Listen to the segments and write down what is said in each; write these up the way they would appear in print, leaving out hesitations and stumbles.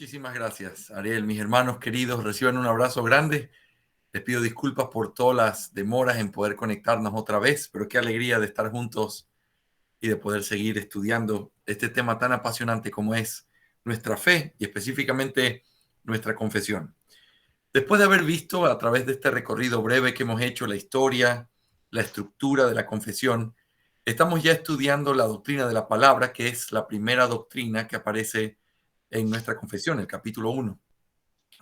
Muchísimas gracias, Ariel. Mis hermanos queridos, reciban un abrazo grande. Les pido disculpas por todas las demoras en poder conectarnos otra vez, pero qué alegría de estar juntos y de poder seguir estudiando este tema tan apasionante como es nuestra fe y específicamente nuestra confesión. Después de haber visto a través de este recorrido breve que hemos hecho la historia, la estructura de la confesión, estamos ya estudiando la doctrina de la palabra, que es la primera doctrina que aparece en nuestra confesión, el capítulo 1.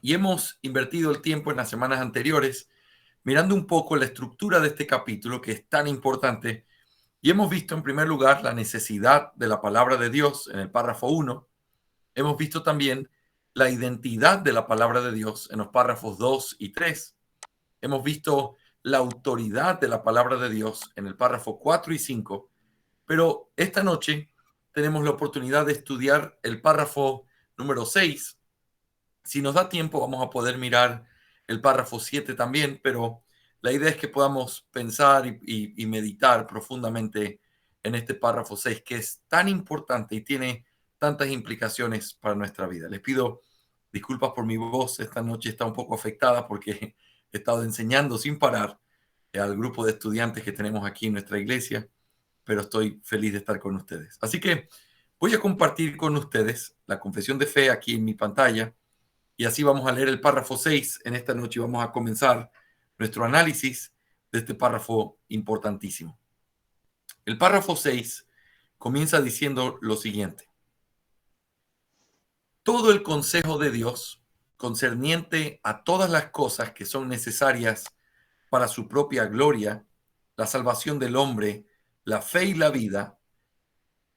Y hemos invertido el tiempo en las semanas anteriores mirando un poco la estructura de este capítulo que es tan importante. Y hemos visto en primer lugar la necesidad de la palabra de Dios en el párrafo 1. Hemos visto también la identidad de la palabra de Dios en los párrafos 2 y 3. Hemos visto la autoridad de la palabra de Dios en el párrafo 4 y 5. Pero esta noche tenemos la oportunidad de estudiar el párrafo número 6. Si nos da tiempo, vamos a poder mirar el párrafo 7 también, pero la idea es que podamos pensar y meditar profundamente en este párrafo 6, que es tan importante y tiene tantas implicaciones para nuestra vida. Les pido disculpas por mi voz, esta noche está un poco afectada porque he estado enseñando sin parar al grupo de estudiantes que tenemos aquí en nuestra iglesia, pero estoy feliz de estar con ustedes. Así que voy a compartir con ustedes la confesión de fe aquí en mi pantalla. Y así vamos a leer el párrafo 6 en esta noche y vamos a comenzar nuestro análisis de este párrafo importantísimo. El párrafo 6 comienza diciendo lo siguiente. Todo el consejo de Dios concerniente a todas las cosas que son necesarias para su propia gloria, la salvación del hombre, la fe y la vida,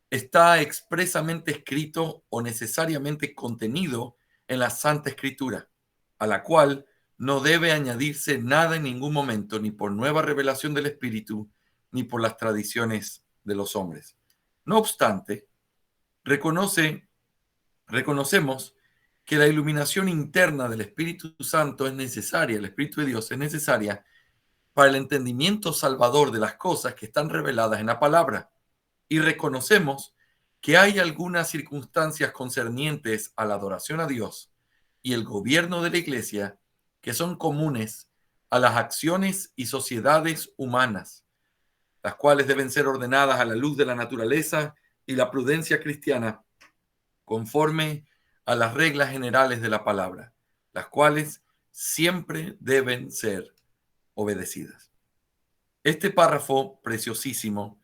está expresamente escrito o necesariamente contenido en la Santa Escritura, a la cual no debe añadirse nada en ningún momento, ni por nueva revelación del Espíritu, ni por las tradiciones de los hombres. No obstante, reconocemos que la iluminación interna del Espíritu Santo es necesaria, el Espíritu de Dios es necesaria para el entendimiento salvador de las cosas que están reveladas en la palabra. Y reconocemos que hay algunas circunstancias concernientes a la adoración a Dios y el gobierno de la iglesia que son comunes a las acciones y sociedades humanas, las cuales deben ser ordenadas a la luz de la naturaleza y la prudencia cristiana, conforme a las reglas generales de la palabra, las cuales siempre deben ser obedecidas. Este párrafo preciosísimo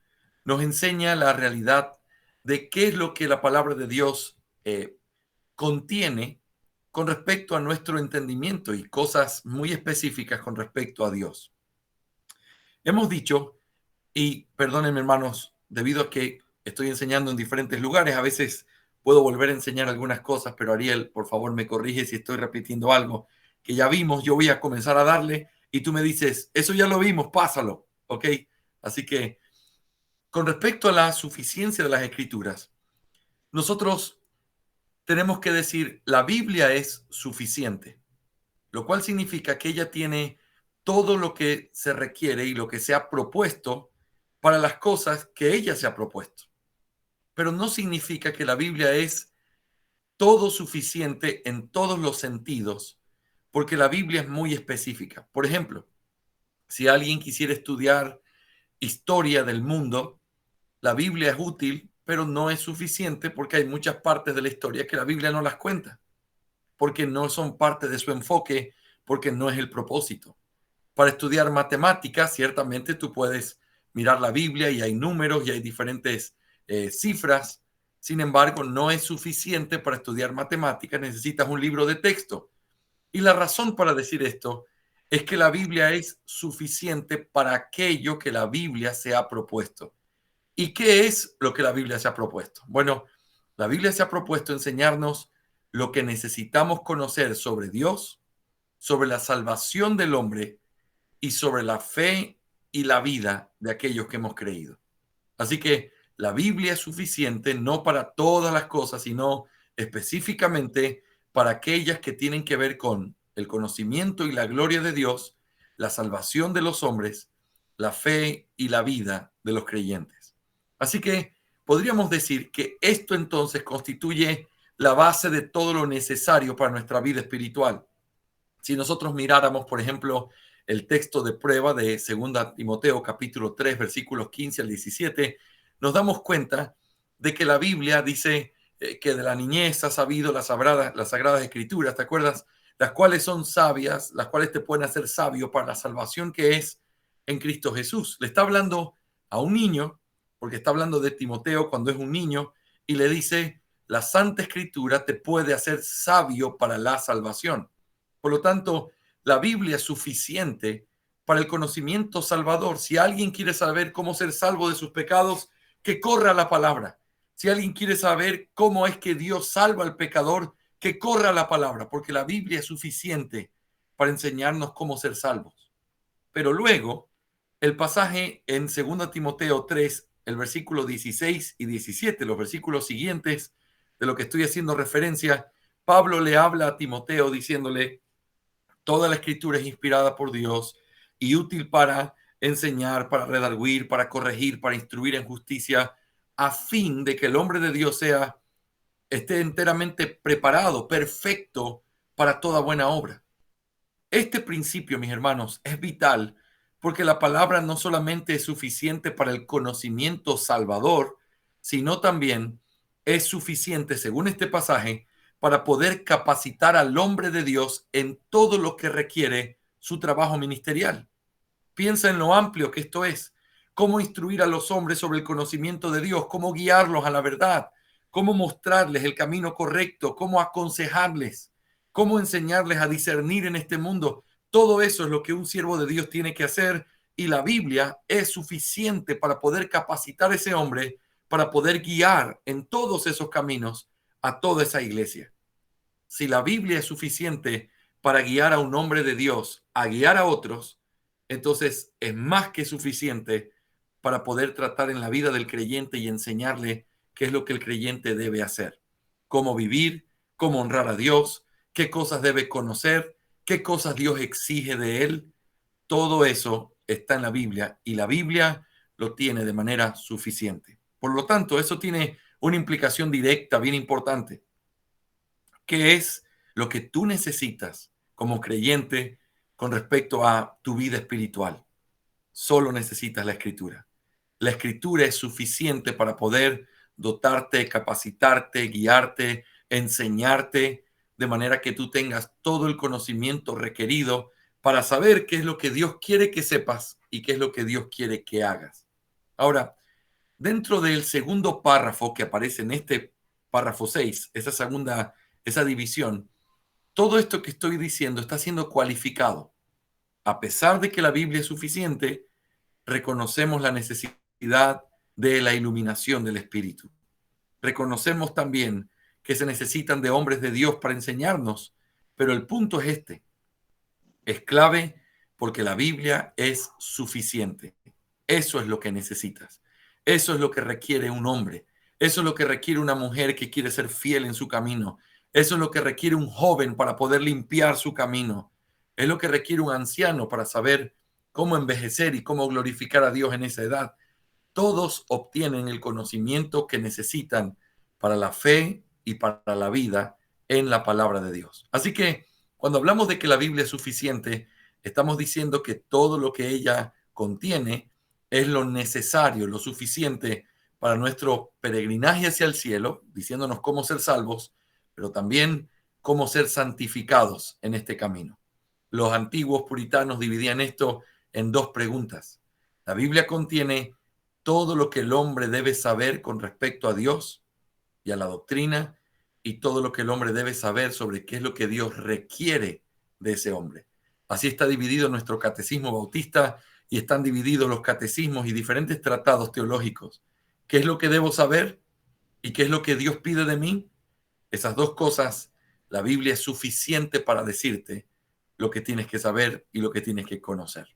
nos enseña la realidad de qué es lo que la palabra de Dios contiene con respecto a nuestro entendimiento y cosas muy específicas con respecto a Dios. Hemos dicho, y perdónenme hermanos, debido a que estoy enseñando en diferentes lugares, a veces puedo volver a enseñar algunas cosas, pero Ariel, por favor me corrige si estoy repitiendo algo que ya vimos. Yo voy a comenzar a darle y tú me dices, eso ya lo vimos, pásalo, ¿ok? Así que con respecto a la suficiencia de las escrituras, nosotros tenemos que decir, la Biblia es suficiente, lo cual significa que ella tiene todo lo que se requiere y lo que se ha propuesto para las cosas que ella se ha propuesto. Pero no significa que la Biblia es todo suficiente en todos los sentidos, porque la Biblia es muy específica. Por ejemplo, si alguien quisiera estudiar historia del mundo, la Biblia es útil, pero no es suficiente porque hay muchas partes de la historia que la Biblia no las cuenta, porque no son parte de su enfoque, porque no es el propósito. Para estudiar matemáticas, ciertamente tú puedes mirar la Biblia y hay números y hay diferentes cifras. Sin embargo, no es suficiente para estudiar matemáticas, necesitas un libro de texto. Y la razón para decir esto es que la Biblia es suficiente para aquello que la Biblia se ha propuesto. ¿Y qué es lo que la Biblia se ha propuesto? Bueno, la Biblia se ha propuesto enseñarnos lo que necesitamos conocer sobre Dios, sobre la salvación del hombre y sobre la fe y la vida de aquellos que hemos creído. Así que la Biblia es suficiente no para todas las cosas, sino específicamente para aquellas que tienen que ver con el conocimiento y la gloria de Dios, la salvación de los hombres, la fe y la vida de los creyentes. Así que podríamos decir que esto entonces constituye la base de todo lo necesario para nuestra vida espiritual. Si nosotros miráramos, por ejemplo, el texto de prueba de 2 Timoteo capítulo 3, versículos 15 al 17, nos damos cuenta de que la Biblia dice que de la niñez ha sabido las sagradas escrituras, ¿te acuerdas? Las cuales son sabias, las cuales te pueden hacer sabio para la salvación que es en Cristo Jesús. Le está hablando a un niño, porque está hablando de Timoteo cuando es un niño, y le dice, la Santa Escritura te puede hacer sabio para la salvación. Por lo tanto, la Biblia es suficiente para el conocimiento salvador. Si alguien quiere saber cómo ser salvo de sus pecados, que corra a la palabra. Si alguien quiere saber cómo es que Dios salva al pecador, que corra a la palabra, porque la Biblia es suficiente para enseñarnos cómo ser salvos. Pero luego, el pasaje en 2 Timoteo 3, el versículo 16 y 17, los versículos siguientes de lo que estoy haciendo referencia, Pablo le habla a Timoteo diciéndole, toda la escritura es inspirada por Dios y útil para enseñar, para redarguir, para corregir, para instruir en justicia, a fin de que el hombre de Dios esté enteramente preparado, perfecto para toda buena obra. Este principio, mis hermanos, es vital porque la palabra no solamente es suficiente para el conocimiento salvador, sino también es suficiente, según este pasaje, para poder capacitar al hombre de Dios en todo lo que requiere su trabajo ministerial. Piensa en lo amplio que esto es. Cómo instruir a los hombres sobre el conocimiento de Dios, cómo guiarlos a la verdad, cómo mostrarles el camino correcto, cómo aconsejarles, cómo enseñarles a discernir en este mundo. Todo eso es lo que un siervo de Dios tiene que hacer y la Biblia es suficiente para poder capacitar a ese hombre, para poder guiar en todos esos caminos a toda esa iglesia. Si la Biblia es suficiente para guiar a un hombre de Dios a guiar a otros, entonces es más que suficiente para poder tratar en la vida del creyente y enseñarle qué es lo que el creyente debe hacer, cómo vivir, cómo honrar a Dios, qué cosas debe conocer, qué cosas Dios exige de él. Todo eso está en la Biblia y la Biblia lo tiene de manera suficiente. Por lo tanto, eso tiene una implicación directa bien importante. ¿Qué es lo que tú necesitas como creyente con respecto a tu vida espiritual? Solo necesitas la escritura. La escritura es suficiente para poder dotarte, capacitarte, guiarte, enseñarte, de manera que tú tengas todo el conocimiento requerido para saber qué es lo que Dios quiere que sepas y qué es lo que Dios quiere que hagas. Ahora, dentro del segundo párrafo que aparece en este párrafo 6, esa división, todo esto que estoy diciendo está siendo cualificado. A pesar de que la Biblia es suficiente, reconocemos la necesidad de la iluminación del Espíritu. Reconocemos también que se necesitan de hombres de Dios para enseñarnos, pero el punto es este. Es clave porque la Biblia es suficiente. Eso es lo que necesitas. Eso es lo que requiere un hombre. Eso es lo que requiere una mujer que quiere ser fiel en su camino. Eso es lo que requiere un joven para poder limpiar su camino. Es lo que requiere un anciano para saber cómo envejecer y cómo glorificar a Dios en esa edad. Todos obtienen el conocimiento que necesitan para la fe y para la vida en la palabra de Dios. Así que cuando hablamos de que la Biblia es suficiente, estamos diciendo que todo lo que ella contiene es lo necesario, lo suficiente para nuestro peregrinaje hacia el cielo, diciéndonos cómo ser salvos, pero también cómo ser santificados en este camino. Los antiguos puritanos dividían esto en dos preguntas. La Biblia contiene todo lo que el hombre debe saber con respecto a Dios y a la doctrina, y todo lo que el hombre debe saber sobre qué es lo que Dios requiere de ese hombre. Así está dividido nuestro catecismo bautista y están divididos los catecismos y diferentes tratados teológicos. ¿Qué es lo que debo saber y qué es lo que Dios pide de mí? Esas dos cosas, la Biblia es suficiente para decirte lo que tienes que saber y lo que tienes que conocer.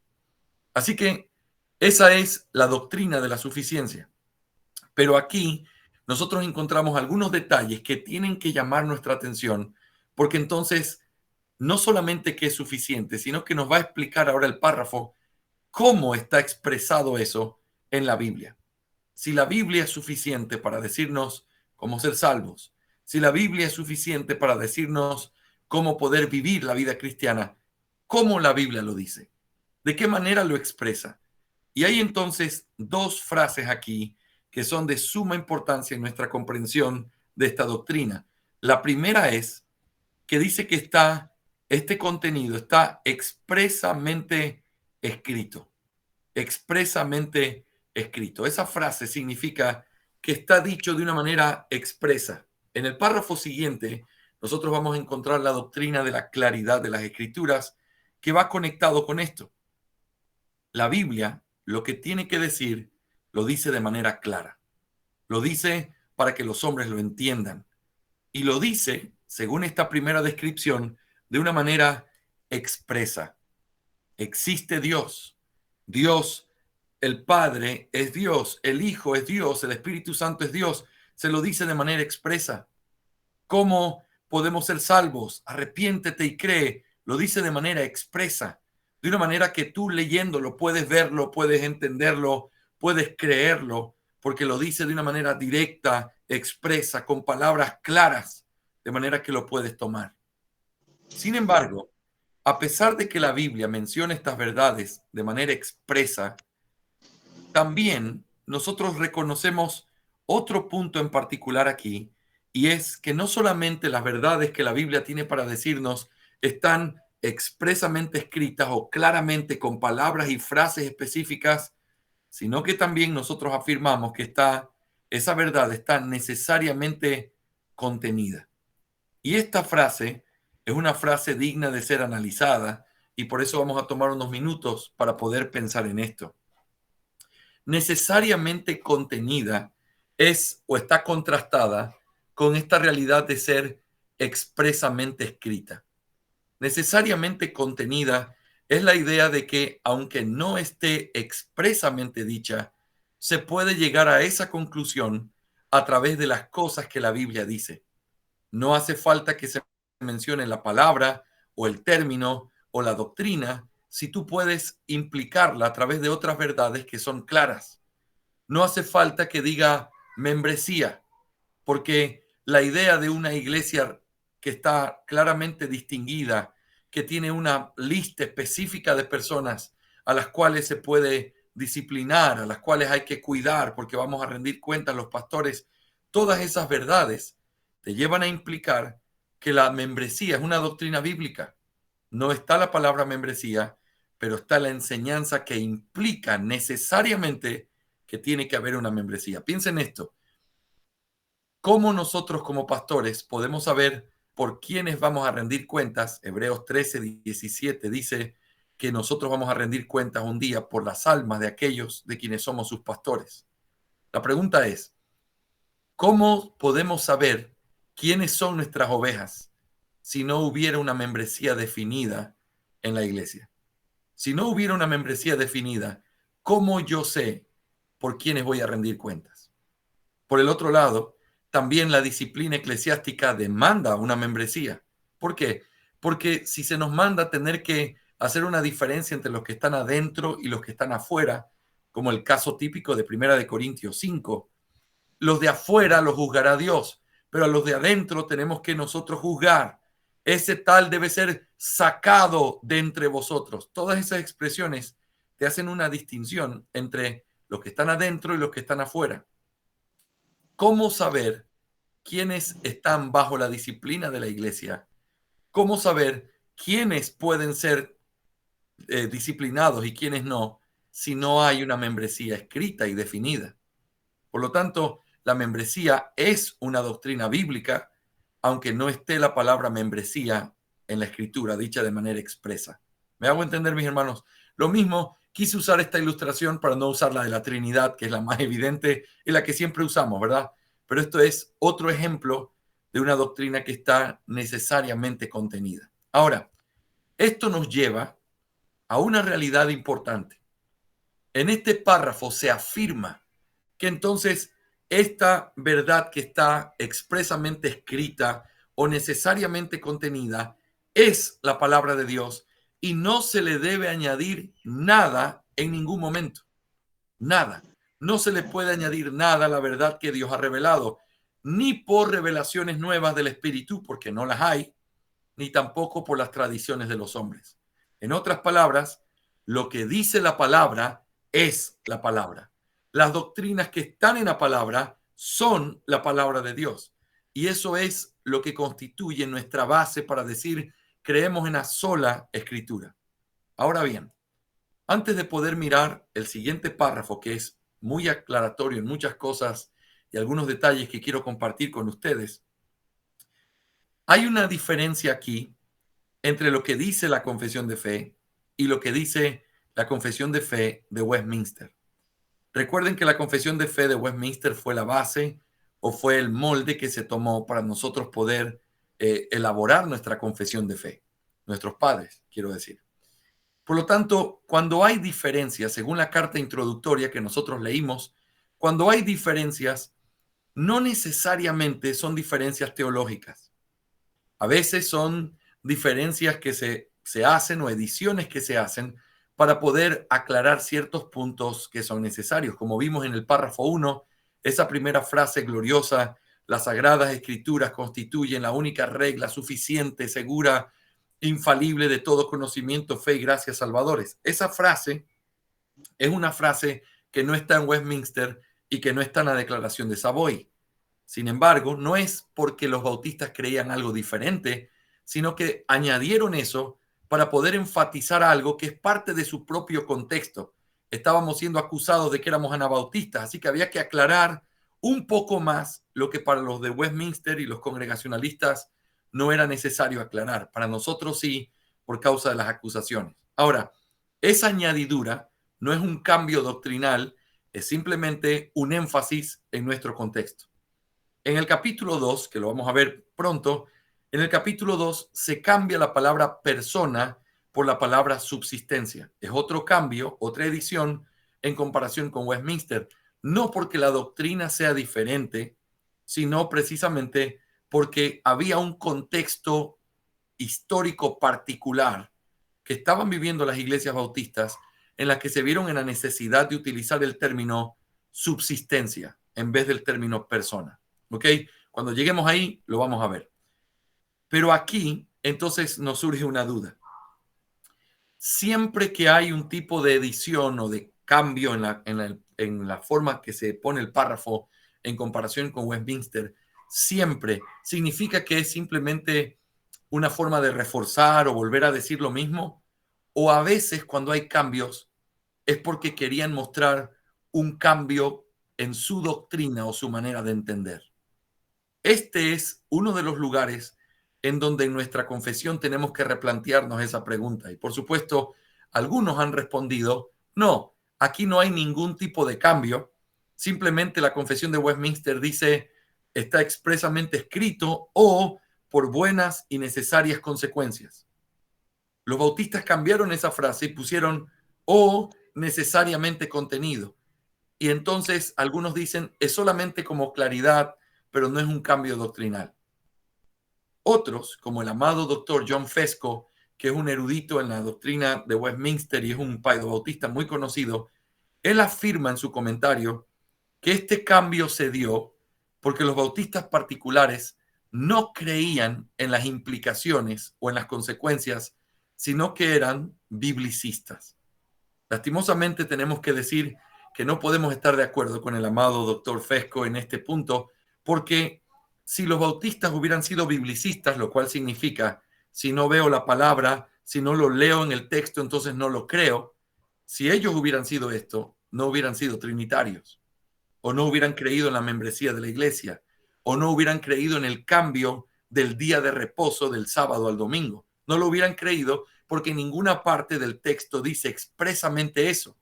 Así que esa es la doctrina de la suficiencia. Pero aquí nosotros encontramos algunos detalles que tienen que llamar nuestra atención, porque entonces no solamente que es suficiente, sino que nos va a explicar ahora el párrafo cómo está expresado eso en la Biblia. Si la Biblia es suficiente para decirnos cómo ser salvos, Si la Biblia es suficiente para decirnos cómo poder vivir la vida cristiana, ¿cómo la Biblia lo dice? ¿De qué manera lo expresa? Y hay entonces dos frases aquí que son de suma importancia en nuestra comprensión de esta doctrina. La primera es que dice que este contenido está expresamente escrito, expresamente escrito. Esa frase significa que está dicho de una manera expresa. En el párrafo siguiente, nosotros vamos a encontrar la doctrina de la claridad de las escrituras que va conectado con esto. La Biblia, lo que tiene que decir, lo dice de manera clara. Lo dice para que los hombres lo entiendan. Y lo dice, según esta primera descripción, de una manera expresa. Existe Dios. Dios, el Padre es Dios, el Hijo es Dios, el Espíritu Santo es Dios. Se lo dice de manera expresa. ¿Cómo podemos ser salvos? Arrepiéntete y cree. Lo dice de manera expresa, de una manera que tú leyéndolo puedes verlo, puedes entenderlo, puedes creerlo, porque lo dice de una manera directa, expresa, con palabras claras, de manera que lo puedes tomar. Sin embargo, a pesar de que la Biblia menciona estas verdades de manera expresa, también nosotros reconocemos otro punto en particular aquí, y es que no solamente las verdades que la Biblia tiene para decirnos están expresamente escritas o claramente con palabras y frases específicas, sino que también nosotros afirmamos que esa verdad está necesariamente contenida. Y esta frase es una frase digna de ser analizada, y por eso vamos a tomar unos minutos para poder pensar en esto. Necesariamente contenida es o está contrastada con esta realidad de ser expresamente escrita. Necesariamente contenida es la idea de que, aunque no esté expresamente dicha, se puede llegar a esa conclusión a través de las cosas que la Biblia dice. No hace falta que se mencione la palabra o el término o la doctrina si tú puedes implicarla a través de otras verdades que son claras. No hace falta que diga membresía, porque la idea de una iglesia que está claramente distinguida, que tiene una lista específica de personas a las cuales se puede disciplinar, a las cuales hay que cuidar, porque vamos a rendir cuentas los pastores, todas esas verdades te llevan a implicar que la membresía es una doctrina bíblica. No está la palabra membresía, pero está la enseñanza que implica necesariamente que tiene que haber una membresía. Piensen esto. ¿Cómo nosotros como pastores podemos saber por quiénes vamos a rendir cuentas? Hebreos 13:17 dice que nosotros vamos a rendir cuentas un día por las almas de aquellos de quienes somos sus pastores. La pregunta es, ¿cómo podemos saber quiénes son nuestras ovejas si no hubiera una membresía definida en la iglesia? Si no hubiera una membresía definida, ¿cómo yo sé por quiénes voy a rendir cuentas? Por el otro lado, también la disciplina eclesiástica demanda una membresía. ¿Por qué? Porque si se nos manda tener que hacer una diferencia entre los que están adentro y los que están afuera, como el caso típico de 1 Corintios 5, los de afuera los juzgará Dios, pero a los de adentro tenemos que nosotros juzgar. Ese tal debe ser sacado de entre vosotros. Todas esas expresiones te hacen una distinción entre los que están adentro y los que están afuera. ¿Cómo saber quiénes están bajo la disciplina de la iglesia? ¿Cómo saber quiénes pueden ser disciplinados y quiénes no si no hay una membresía escrita y definida? Por lo tanto, la membresía es una doctrina bíblica, aunque no esté la palabra membresía en la escritura, dicha de manera expresa. ¿Me hago entender, mis hermanos? Lo mismo, quise usar esta ilustración para no usar la de la Trinidad, que es la más evidente y la que siempre usamos, ¿verdad? Pero esto es otro ejemplo de una doctrina que está necesariamente contenida. Ahora, esto nos lleva a una realidad importante. En este párrafo se afirma que entonces esta verdad que está expresamente escrita o necesariamente contenida es la palabra de Dios y no se le debe añadir nada en ningún momento. Nada. No se le puede añadir nada a la verdad que Dios ha revelado. ni por revelaciones nuevas del Espíritu, porque no las hay, ni tampoco por las tradiciones de los hombres. En otras palabras, lo que dice la palabra es la palabra. Las doctrinas que están en la palabra son la palabra de Dios. Y eso es lo que constituye nuestra base para decir creemos en la sola escritura. Ahora bien, antes de poder mirar el siguiente párrafo, que es muy aclaratorio en muchas cosas y algunos detalles que quiero compartir con ustedes, hay una diferencia aquí entre lo que dice la confesión de fe y lo que dice la confesión de fe de Westminster. Recuerden que la confesión de fe de Westminster fue la base o fue el molde que se tomó para nosotros poder elaborar nuestra confesión de fe, nuestros padres, quiero decir. Por lo tanto, cuando hay diferencias, según la carta introductoria que nosotros leímos, cuando hay diferencias, no necesariamente son diferencias teológicas. A veces son diferencias que se hacen o ediciones que se hacen para poder aclarar ciertos puntos que son necesarios. Como vimos en el párrafo 1, esa primera frase gloriosa, las sagradas escrituras constituyen la única regla suficiente, segura, infalible de todo conocimiento, fe y gracia salvadores. Esa frase es una frase que no está en Westminster y que no está en la Declaración de Savoy. Sin embargo, no es porque los bautistas creían algo diferente, sino que añadieron eso para poder enfatizar algo que es parte de su propio contexto. Estábamos siendo acusados de que éramos anabautistas, así que había que aclarar un poco más lo que para los de Westminster y los congregacionalistas no era necesario aclarar. Para nosotros sí, por causa de las acusaciones. Ahora, esa añadidura no es un cambio doctrinal, es simplemente un énfasis en nuestro contexto. En el capítulo 2, que lo vamos a ver pronto, en el capítulo 2 se cambia la palabra persona por la palabra subsistencia. Es otro cambio, otra edición en comparación con Westminster. No porque la doctrina sea diferente, sino precisamente porque había un contexto histórico particular que estaban viviendo las iglesias bautistas en la que se vieron en la necesidad de utilizar el término subsistencia en vez del término persona. ¿Ok? Cuando lleguemos ahí, lo vamos a ver. Pero aquí, entonces, nos surge una duda. Siempre que hay un tipo de edición o de cambio en la forma que se pone el párrafo en comparación con Westminster, siempre significa que es simplemente una forma de reforzar o volver a decir lo mismo, o a veces cuando hay cambios es porque querían mostrar un cambio en su doctrina o su manera de entender. Este es uno de los lugares en donde en nuestra confesión tenemos que replantearnos esa pregunta. Y por supuesto, algunos han respondido, no, aquí no hay ningún tipo de cambio. Simplemente la confesión de Westminster dice, está expresamente escrito o por buenas y necesarias consecuencias. Los bautistas cambiaron esa frase y pusieron o necesariamente contenido. Y entonces algunos dicen, es solamente como claridad, pero no es un cambio doctrinal. Otros, como el amado doctor John Fesco, que es un erudito en la doctrina de Westminster y es un paidobautista muy conocido, él afirma en su comentario que este cambio se dio porque los bautistas particulares no creían en las implicaciones o en las consecuencias, sino que eran biblicistas. Lastimosamente tenemos que decir que no podemos estar de acuerdo con el amado doctor Fesco en este punto, porque si los bautistas hubieran sido biblicistas, lo cual significa, si no veo la palabra, si no lo leo en el texto, entonces no lo creo, si ellos hubieran sido esto, no hubieran sido trinitarios, o no hubieran creído en la membresía de la iglesia, o no hubieran creído en el cambio del día de reposo del sábado al domingo. No lo hubieran creído porque ninguna parte del texto dice expresamente eso,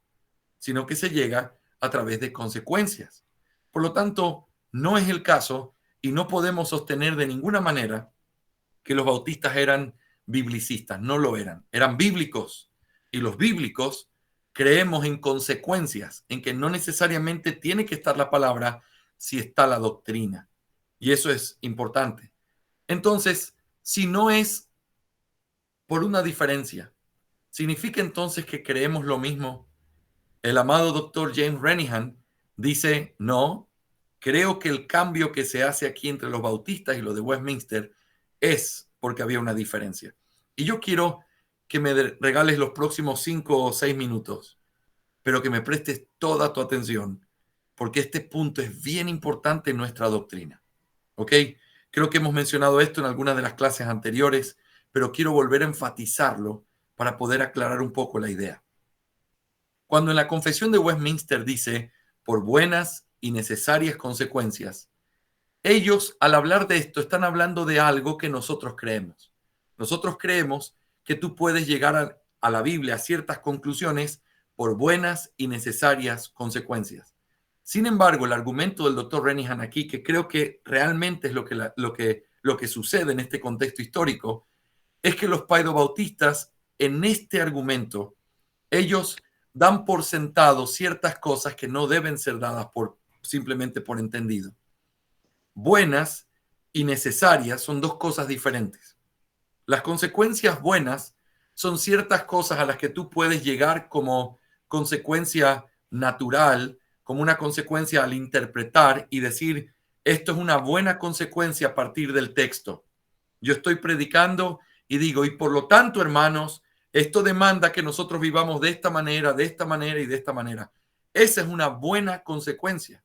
sino que se llega a través de consecuencias. Por lo tanto, no es el caso y no podemos sostener de ninguna manera que los bautistas eran biblicistas. No lo eran. Eran bíblicos. Y los bíblicos creemos en consecuencias, en que no necesariamente tiene que estar la palabra si está la doctrina. Y eso es importante. Entonces, si no es por una diferencia, ¿significa entonces que creemos lo mismo? El amado doctor James Renihan dice, no, Creo que el cambio que se hace aquí entre los bautistas y los de Westminster es porque había una diferencia. Y yo quiero que me regales los próximos 5 o 6 minutos, pero que me prestes toda tu atención, porque este punto es bien importante en nuestra doctrina. ¿Ok? Creo que hemos mencionado esto en algunas de las clases anteriores, pero quiero volver a enfatizarlo para poder aclarar un poco la idea. Cuando en la Confesión de Westminster dice, por buenas y necesarias consecuencias, ellos al hablar de esto están hablando de algo que nosotros creemos. Nosotros creemos que tú puedes llegar a la Biblia a ciertas conclusiones por buenas y necesarias consecuencias. Sin embargo, el argumento del doctor Renihan aquí, que creo que realmente es lo que sucede en este contexto histórico, es que los paidobautistas en este argumento, ellos dan por sentado ciertas cosas que no deben ser dadas simplemente por entendido. Buenas y necesarias son dos cosas diferentes. Las consecuencias buenas son ciertas cosas a las que tú puedes llegar como consecuencia natural, como una consecuencia al interpretar y decir, esto es una buena consecuencia a partir del texto. Yo estoy predicando y digo, y por lo tanto, hermanos, esto demanda que nosotros vivamos de esta manera, de esta manera y de esta manera. Esa es una buena consecuencia.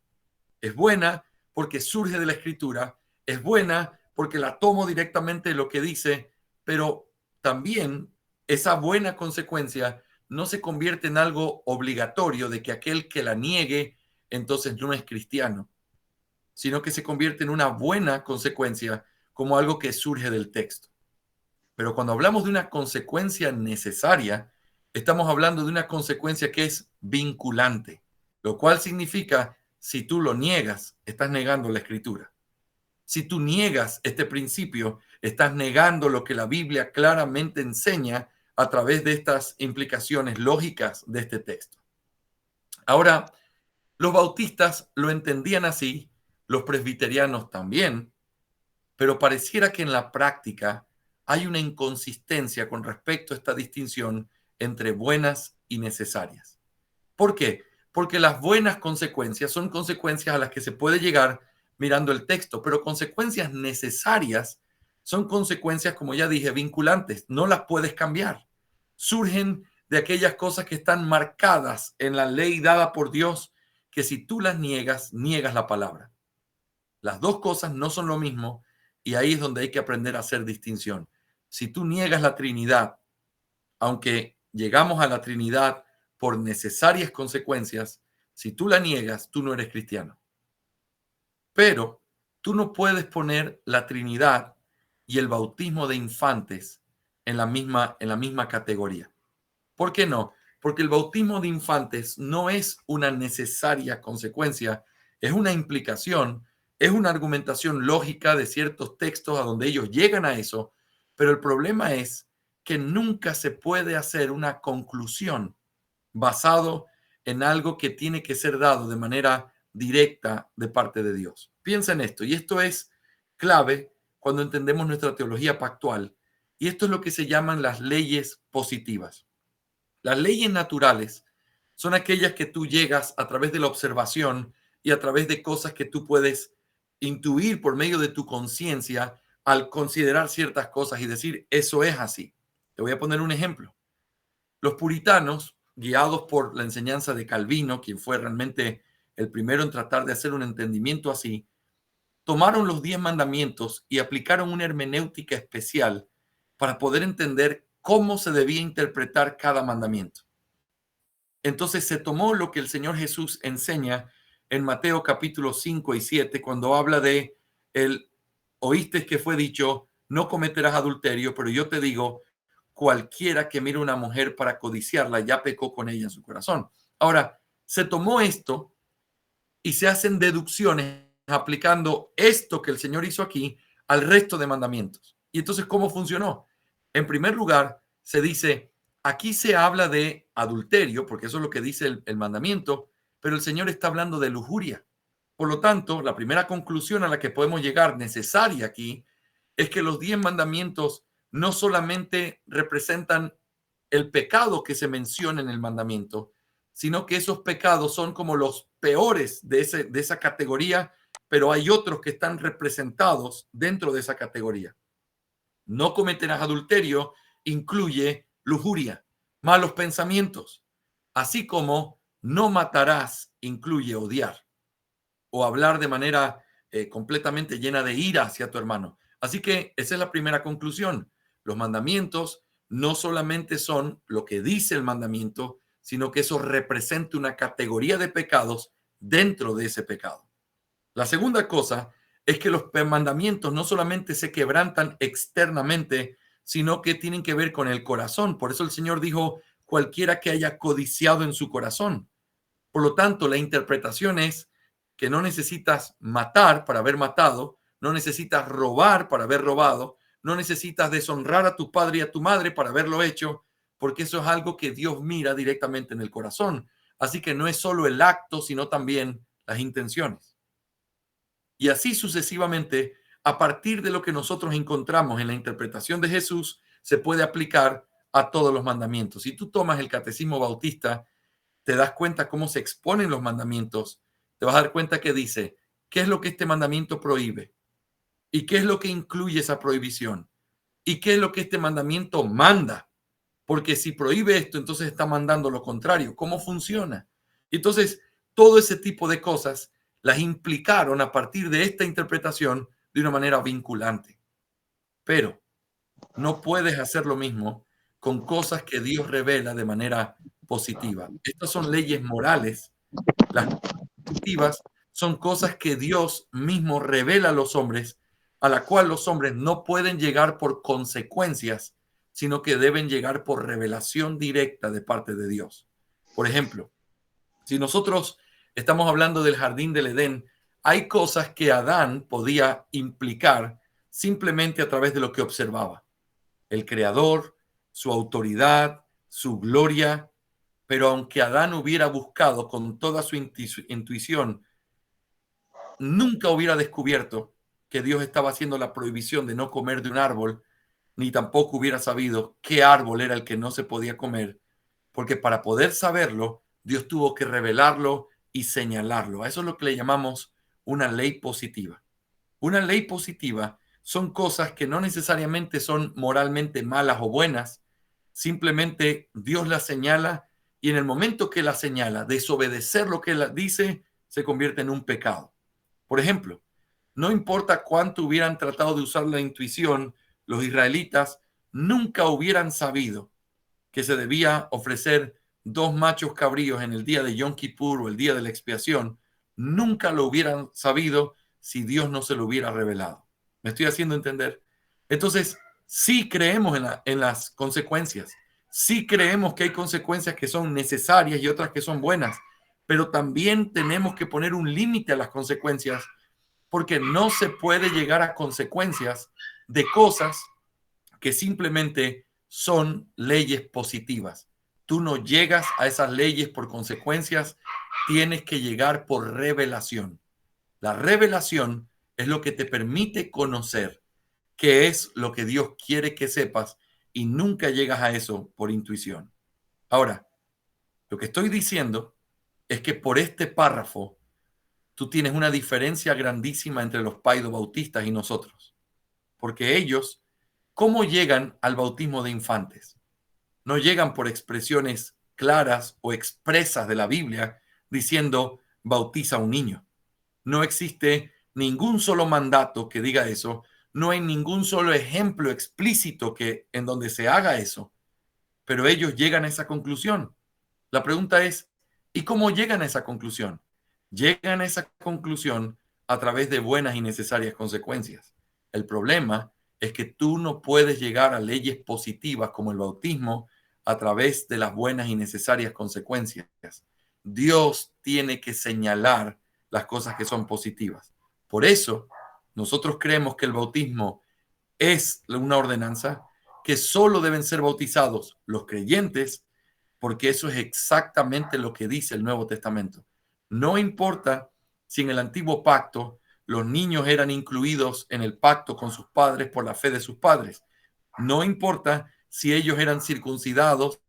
Es buena porque surge de la escritura, es buena porque la tomo directamente de lo que dice, pero también esa buena consecuencia no se convierte en algo obligatorio de que aquel que la niegue entonces no es cristiano, sino que se convierte en una buena consecuencia como algo que surge del texto. Pero cuando hablamos de una consecuencia necesaria, estamos hablando de una consecuencia que es vinculante, lo cual significa, si tú lo niegas, estás negando la escritura. Si tú niegas este principio, estás negando lo que la Biblia claramente enseña a través de estas implicaciones lógicas de este texto. Ahora, los bautistas lo entendían así, los presbiterianos también, pero pareciera que en la práctica hay una inconsistencia con respecto a esta distinción entre buenas y necesarias. ¿Por qué? Porque las buenas consecuencias son consecuencias a las que se puede llegar mirando el texto, pero consecuencias necesarias son consecuencias, como ya dije, vinculantes, no las puedes cambiar. Surgen de aquellas cosas que están marcadas en la ley dada por Dios, que si tú las niegas, niegas la palabra. Las dos cosas no son lo mismo y ahí es donde hay que aprender a hacer distinción. Si tú niegas la Trinidad, aunque llegamos a la Trinidad por necesarias consecuencias, si tú la niegas, tú no eres cristiano. Pero tú no puedes poner la Trinidad y el bautismo de infantes en la misma categoría. ¿Por qué no? Porque el bautismo de infantes no es una necesaria consecuencia, es una implicación, es una argumentación lógica de ciertos textos a donde ellos llegan a eso, pero el problema es que nunca se puede hacer una conclusión basado en algo que tiene que ser dado de manera directa de parte de Dios. Piensa en esto, y esto es clave cuando entendemos nuestra teología pactual, y esto es lo que se llaman las leyes positivas. Las leyes naturales son aquellas que tú llegas a través de la observación y a través de cosas que tú puedes intuir por medio de tu conciencia al considerar ciertas cosas y decir, eso es así. Te voy a poner un ejemplo. Los puritanos, guiados por la enseñanza de Calvino, quien fue realmente el primero en tratar de hacer un entendimiento así, tomaron los 10 mandamientos y aplicaron una hermenéutica especial para poder entender cómo se debía interpretar cada mandamiento. Entonces se tomó lo que el Señor Jesús enseña en Mateo capítulo 5 y 7, cuando habla de el oíste que fue dicho, no cometerás adulterio, pero yo te digo, cualquiera que mire una mujer para codiciarla ya pecó con ella en su corazón. Ahora, se tomó esto y se hacen deducciones aplicando esto que el Señor hizo aquí al resto de mandamientos. Y entonces, ¿cómo funcionó? En primer lugar, se dice, aquí se habla de adulterio, porque eso es lo que dice el mandamiento, pero el Señor está hablando de lujuria. Por lo tanto, la primera conclusión a la que podemos llegar necesaria aquí es que los 10 mandamientos no solamente representan el pecado que se menciona en el mandamiento, sino que esos pecados son como los peores de esa categoría pero hay otros que están representados dentro de esa categoría. No cometerás adulterio incluye lujuria, malos pensamientos, así como no matarás incluye odiar o hablar de manera completamente llena de ira hacia tu hermano. Así que esa es la primera conclusión. Los mandamientos no solamente son lo que dice el mandamiento, sino que eso representa una categoría de pecados dentro de ese pecado. La segunda cosa es que los mandamientos no solamente se quebrantan externamente, sino que tienen que ver con el corazón. Por eso el Señor dijo, cualquiera que haya codiciado en su corazón. Por lo tanto, la interpretación es que no necesitas matar para haber matado, no necesitas robar para haber robado, no necesitas deshonrar a tu padre y a tu madre para haberlo hecho, porque eso es algo que Dios mira directamente en el corazón. Así que no es solo el acto, sino también las intenciones. Y así sucesivamente, a partir de lo que nosotros encontramos en la interpretación de Jesús, se puede aplicar a todos los mandamientos. Si tú tomas el Catecismo Bautista, te das cuenta cómo se exponen los mandamientos, te vas a dar cuenta que dice, ¿qué es lo que este mandamiento prohíbe? ¿Y qué es lo que incluye esa prohibición? ¿Y qué es lo que este mandamiento manda? Porque si prohíbe esto, entonces está mandando lo contrario. ¿Cómo funciona? Entonces, todo ese tipo de cosas las implicaron a partir de esta interpretación de una manera vinculante. Pero no puedes hacer lo mismo con cosas que Dios revela de manera positiva. Estas son leyes morales. Las positivas son cosas que Dios mismo revela a los hombres, a la cual los hombres no pueden llegar por consecuencias, sino que deben llegar por revelación directa de parte de Dios. Por ejemplo, si nosotros estamos hablando del jardín del Edén, hay cosas que Adán podía implicar simplemente a través de lo que observaba. El creador, su autoridad, su gloria, pero aunque Adán hubiera buscado con toda su intuición, nunca hubiera descubierto que Dios estaba haciendo la prohibición de no comer de un árbol, ni tampoco hubiera sabido qué árbol era el que no se podía comer, porque para poder saberlo, Dios tuvo que revelarlo y señalarlo. A eso es lo que le llamamos una ley positiva. Una ley positiva son cosas que no necesariamente son moralmente malas o buenas, simplemente Dios las señala y en el momento que las señala, desobedecer lo que él dice se convierte en un pecado. Por ejemplo, no importa cuánto hubieran tratado de usar la intuición, los israelitas nunca hubieran sabido que se debía ofrecer 2 machos cabríos en el día de Yom Kippur o el día de la expiación, nunca lo hubieran sabido si Dios no se lo hubiera revelado. ¿Me estoy haciendo entender? Entonces, sí creemos en las consecuencias, sí creemos que hay consecuencias que son necesarias y otras que son buenas, pero también tenemos que poner un límite a las consecuencias porque no se puede llegar a consecuencias de cosas que simplemente son leyes positivas. Tú no llegas a esas leyes por consecuencias, tienes que llegar por revelación. La revelación es lo que te permite conocer qué es lo que Dios quiere que sepas y nunca llegas a eso por intuición. Ahora, lo que estoy diciendo es que por este párrafo tú tienes una diferencia grandísima entre los paidobautistas y nosotros, porque ellos, ¿cómo llegan al bautismo de infantes? No llegan por expresiones claras o expresas de la Biblia diciendo bautiza a un niño. No existe ningún solo mandato que diga eso, no hay ningún solo ejemplo explícito que en donde se haga eso, pero ellos llegan a esa conclusión. La pregunta es, ¿y cómo llegan a esa conclusión? Llegan a esa conclusión a través de buenas y necesarias consecuencias. El problema es que tú no puedes llegar a leyes positivas como el bautismo a través de las buenas y necesarias consecuencias. Dios tiene que señalar las cosas que son positivas. Por eso, nosotros creemos que el bautismo es una ordenanza, que solo deben ser bautizados los creyentes, porque eso es exactamente lo que dice el Nuevo Testamento. No importa si en el antiguo pacto los niños eran incluidos en el pacto con sus padres por la fe de sus padres. No importa si ellos eran circuncidados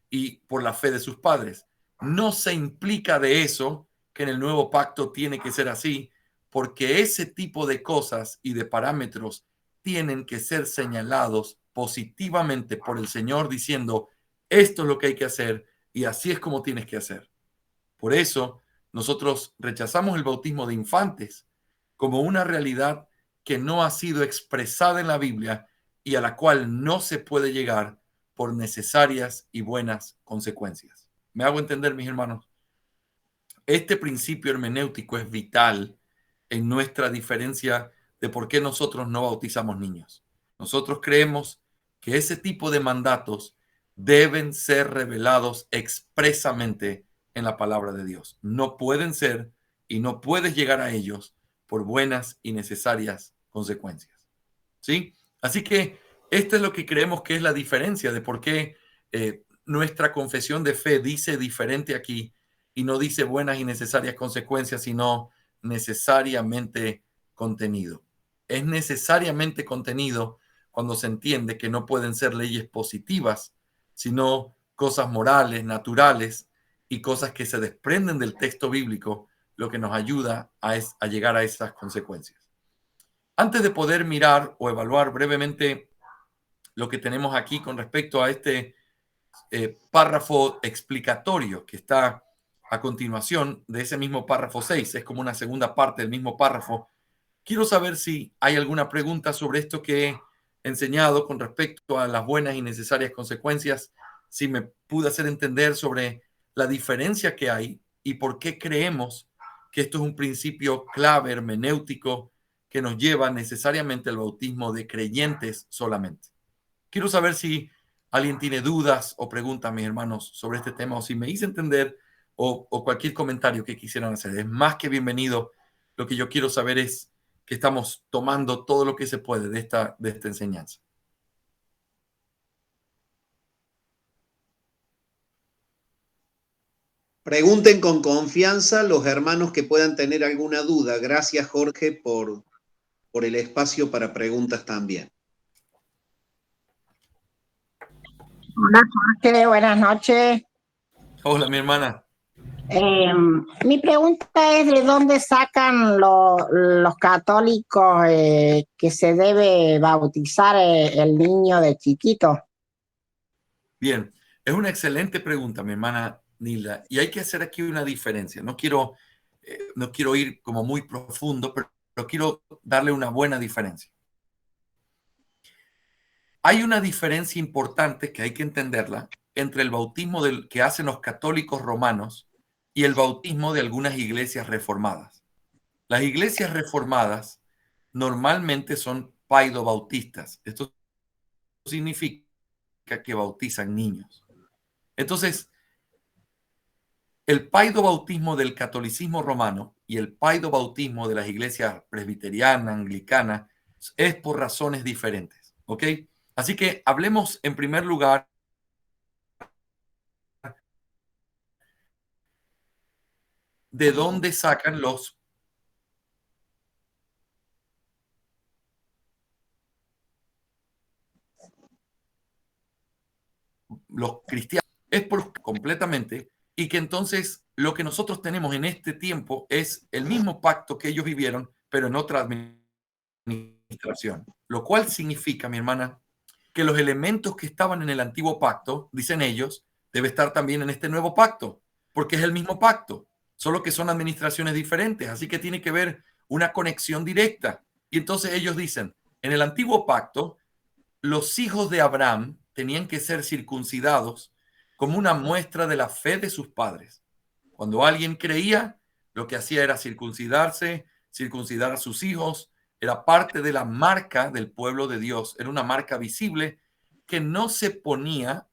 y por la fe de sus padres. No se implica de eso que en el nuevo pacto tiene que ser así, porque ese tipo de cosas y de parámetros tienen que ser señalados positivamente por el Señor diciendo, esto es lo que hay que hacer y así es como tienes que hacer. Por eso nosotros rechazamos el bautismo de infantes como una realidad que no ha sido expresada en la Biblia y a la cual no se puede llegar por necesarias y buenas consecuencias. ¿Me hago entender, mis hermanos? Este principio hermenéutico es vital en nuestra diferencia de por qué nosotros no bautizamos niños. Nosotros creemos que ese tipo de mandatos deben ser revelados expresamente en la palabra de Dios. No pueden ser y no puedes llegar a ellos por buenas y necesarias consecuencias. ¿Sí? Así que esto es lo que creemos que es la diferencia de por qué nuestra confesión de fe dice diferente aquí y no dice buenas y necesarias consecuencias, sino necesariamente contenido. Es necesariamente contenido cuando se entiende que no pueden ser leyes positivas, sino cosas morales, naturales y cosas que se desprenden del texto bíblico, lo que nos ayuda a llegar a esas consecuencias. Antes de poder mirar o evaluar brevemente lo que tenemos aquí con respecto a este párrafo explicatorio que está a continuación de ese mismo párrafo 6, es como una segunda parte del mismo párrafo. Quiero saber si hay alguna pregunta sobre esto que he enseñado con respecto a las buenas y necesarias consecuencias, si me pude hacer entender sobre la diferencia que hay y por qué creemos que esto es un principio clave hermenéutico que nos lleva necesariamente al bautismo de creyentes solamente. Quiero saber si alguien tiene dudas o preguntas, mis hermanos, sobre este tema, o si me hice entender, o cualquier comentario que quisieran hacer. Es más que bienvenido. Lo que yo quiero saber es que estamos tomando todo lo que se puede de esta enseñanza. Pregunten con confianza los hermanos que puedan tener alguna duda. Gracias, Jorge, por el espacio para preguntas también. Hola Jorge, buenas noches. Hola, mi hermana. Mi pregunta es de dónde sacan los católicos que se debe bautizar el niño de chiquito. Bien, es una excelente pregunta, mi hermana Nilda, y hay que hacer aquí una diferencia. No quiero ir como muy profundo, pero quiero darle una buena diferencia. Hay una diferencia importante que hay que entenderla entre el bautismo que hacen los católicos romanos y el bautismo de algunas iglesias reformadas. Las iglesias reformadas normalmente son paidobautistas. Esto significa que bautizan niños. Entonces, el paidobautismo del catolicismo romano y el paidobautismo de las iglesias presbiteriana, anglicana, es por razones diferentes. ¿Ok? Así que hablemos en primer lugar de dónde sacan los cristianos. Es por completamente, y que entonces lo que nosotros tenemos en este tiempo es el mismo pacto que ellos vivieron, pero en otra administración. Lo cual significa, mi hermana, que los elementos que estaban en el antiguo pacto, dicen ellos, debe estar también en este nuevo pacto, porque es el mismo pacto, solo que son administraciones diferentes, así que tiene que ver una conexión directa. Y entonces ellos dicen, en el antiguo pacto, los hijos de Abraham tenían que ser circuncidados como una muestra de la fe de sus padres. Cuando alguien creía, lo que hacía era circuncidarse, circuncidar a sus hijos, era parte de la marca del pueblo de Dios, era una marca visible que no se ponía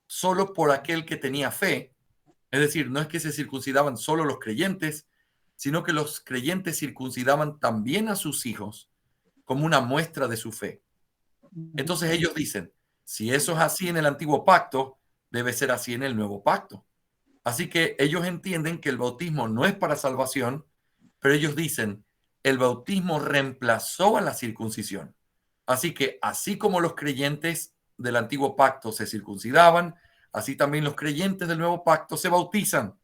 solo por aquel que tenía fe, es decir, no es que se circuncidaban solo los creyentes, sino que los creyentes circuncidaban también a sus hijos como una muestra de su fe. Entonces ellos dicen, si eso es así en el antiguo pacto, debe ser así en el nuevo pacto. Así que ellos entienden que el bautismo no es para salvación, pero ellos dicen, el bautismo reemplazó a la circuncisión. Así que así como los creyentes del antiguo pacto se circuncidaban, así también los creyentes del nuevo pacto se bautizan.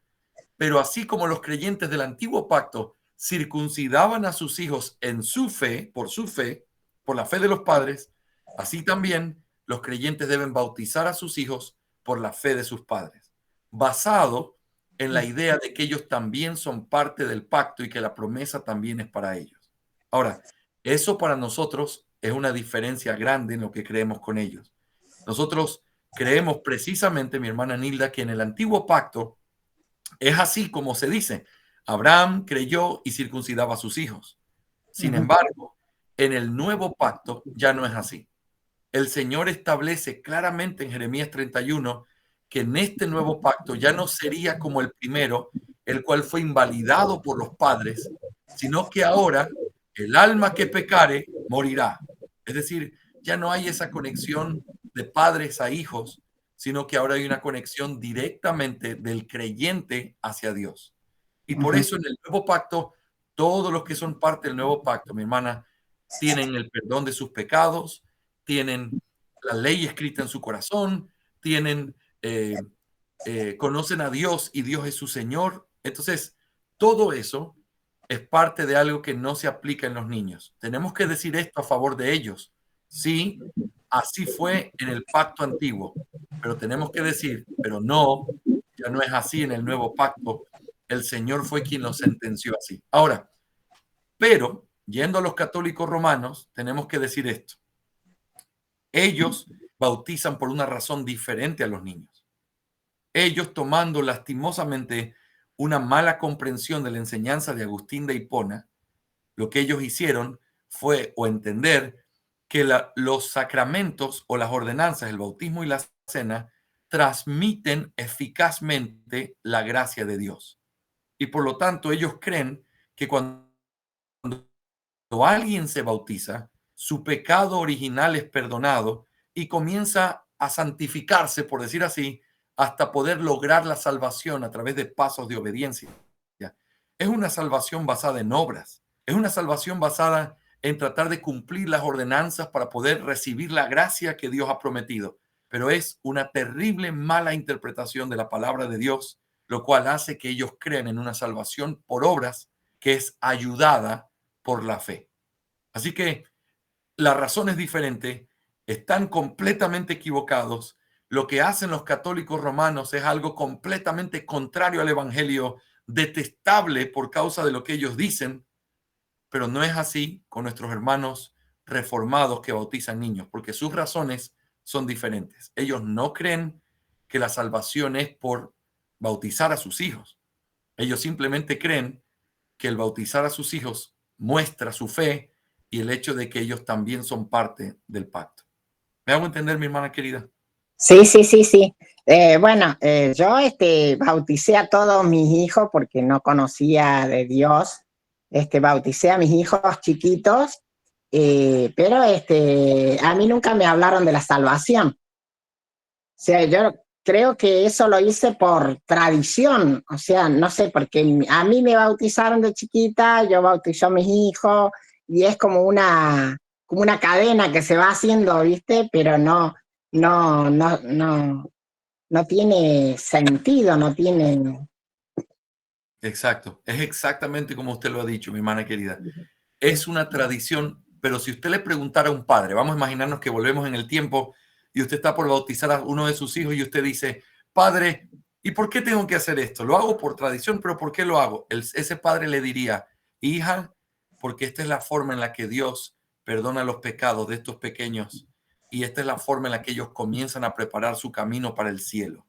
Pero así como los creyentes del antiguo pacto circuncidaban a sus hijos en su fe, por la fe de los padres, así también los creyentes deben bautizar a sus hijos por la fe de sus padres, basado en la idea de que ellos también son parte del pacto y que la promesa también es para ellos. Ahora, eso para nosotros es una diferencia grande en lo que creemos con ellos. Nosotros creemos precisamente, mi hermana Nilda, que en el antiguo pacto es así como se dice. Abraham creyó y circuncidaba a sus hijos. Sin embargo, en el nuevo pacto ya no es así. El Señor establece claramente en Jeremías 31 que en este nuevo pacto ya no sería como el primero, el cual fue invalidado por los padres, sino que ahora el alma que pecare morirá. Es decir, ya no hay esa conexión de padres a hijos, sino que ahora hay una conexión directamente del creyente hacia Dios. Y por eso en el nuevo pacto, todos los que son parte del nuevo pacto, mi hermana, tienen el perdón de sus pecados, tienen la ley escrita en su corazón, conocen a Dios y Dios es su Señor. Entonces, todo eso es parte de algo que no se aplica en los niños. Tenemos que decir esto a favor de ellos. Sí, así fue en el pacto antiguo, pero tenemos que decir, pero no, ya no es así en el nuevo pacto. El Señor fue quien lo sentenció así. Ahora, pero yendo a los católicos romanos, tenemos que decir esto. Ellos bautizan por una razón diferente a los niños. Ellos, tomando lastimosamente una mala comprensión de la enseñanza de Agustín de Hipona, lo que ellos hicieron fue o entender que los sacramentos o las ordenanzas, el bautismo y la cena, transmiten eficazmente la gracia de Dios. Y por lo tanto, ellos creen que cuando alguien se bautiza, su pecado original es perdonado y comienza a santificarse, por decir así, hasta poder lograr la salvación a través de pasos de obediencia. Es una salvación basada en obras. Es una salvación basada en tratar de cumplir las ordenanzas para poder recibir la gracia que Dios ha prometido. Pero es una terrible mala interpretación de la palabra de Dios, lo cual hace que ellos crean en una salvación por obras que es ayudada por la fe. Así que la razón es diferente, están completamente equivocados. Lo que hacen los católicos romanos es algo completamente contrario al evangelio, detestable por causa de lo que ellos dicen, pero no es así con nuestros hermanos reformados que bautizan niños, porque sus razones son diferentes. Ellos no creen que la salvación es por bautizar a sus hijos. Ellos simplemente creen que el bautizar a sus hijos muestra su fe y el hecho de que ellos también son parte del pacto. ¿Me hago entender, mi hermana querida? Sí. Bueno, yo bauticé a todos mis hijos porque no conocía de Dios. Bauticé a mis hijos chiquitos, pero a mí nunca me hablaron de la salvación. O sea, yo creo que eso lo hice por tradición, o sea, no sé, porque a mí me bautizaron de chiquita, yo bauticé a mis hijos, y es como una cadena que se va haciendo, ¿viste? Pero no tiene sentido, no tiene... Exacto, es exactamente como usted lo ha dicho, mi hermana querida. Es una tradición, pero si usted le preguntara a un padre, vamos a imaginarnos que volvemos en el tiempo y usted está por bautizar a uno de sus hijos y usted dice, padre, ¿y por qué tengo que hacer esto? Lo hago por tradición, pero ¿por qué lo hago? Ese padre le diría, hija, porque esta es la forma en la que Dios perdona los pecados de estos pequeños y esta es la forma en la que ellos comienzan a preparar su camino para el cielo.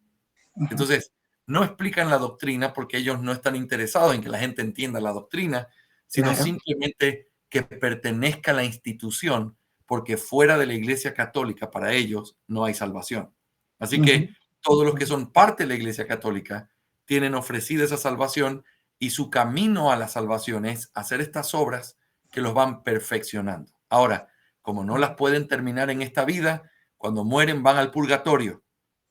Entonces, no explican la doctrina porque ellos no están interesados en que la gente entienda la doctrina, sino Claro. simplemente que pertenezca a la institución, porque fuera de la Iglesia Católica para ellos no hay salvación. Así que todos los que son parte de la Iglesia Católica tienen ofrecida esa salvación y su camino a la salvación es hacer estas obras que los van perfeccionando. Ahora, como no las pueden terminar en esta vida, cuando mueren van al purgatorio.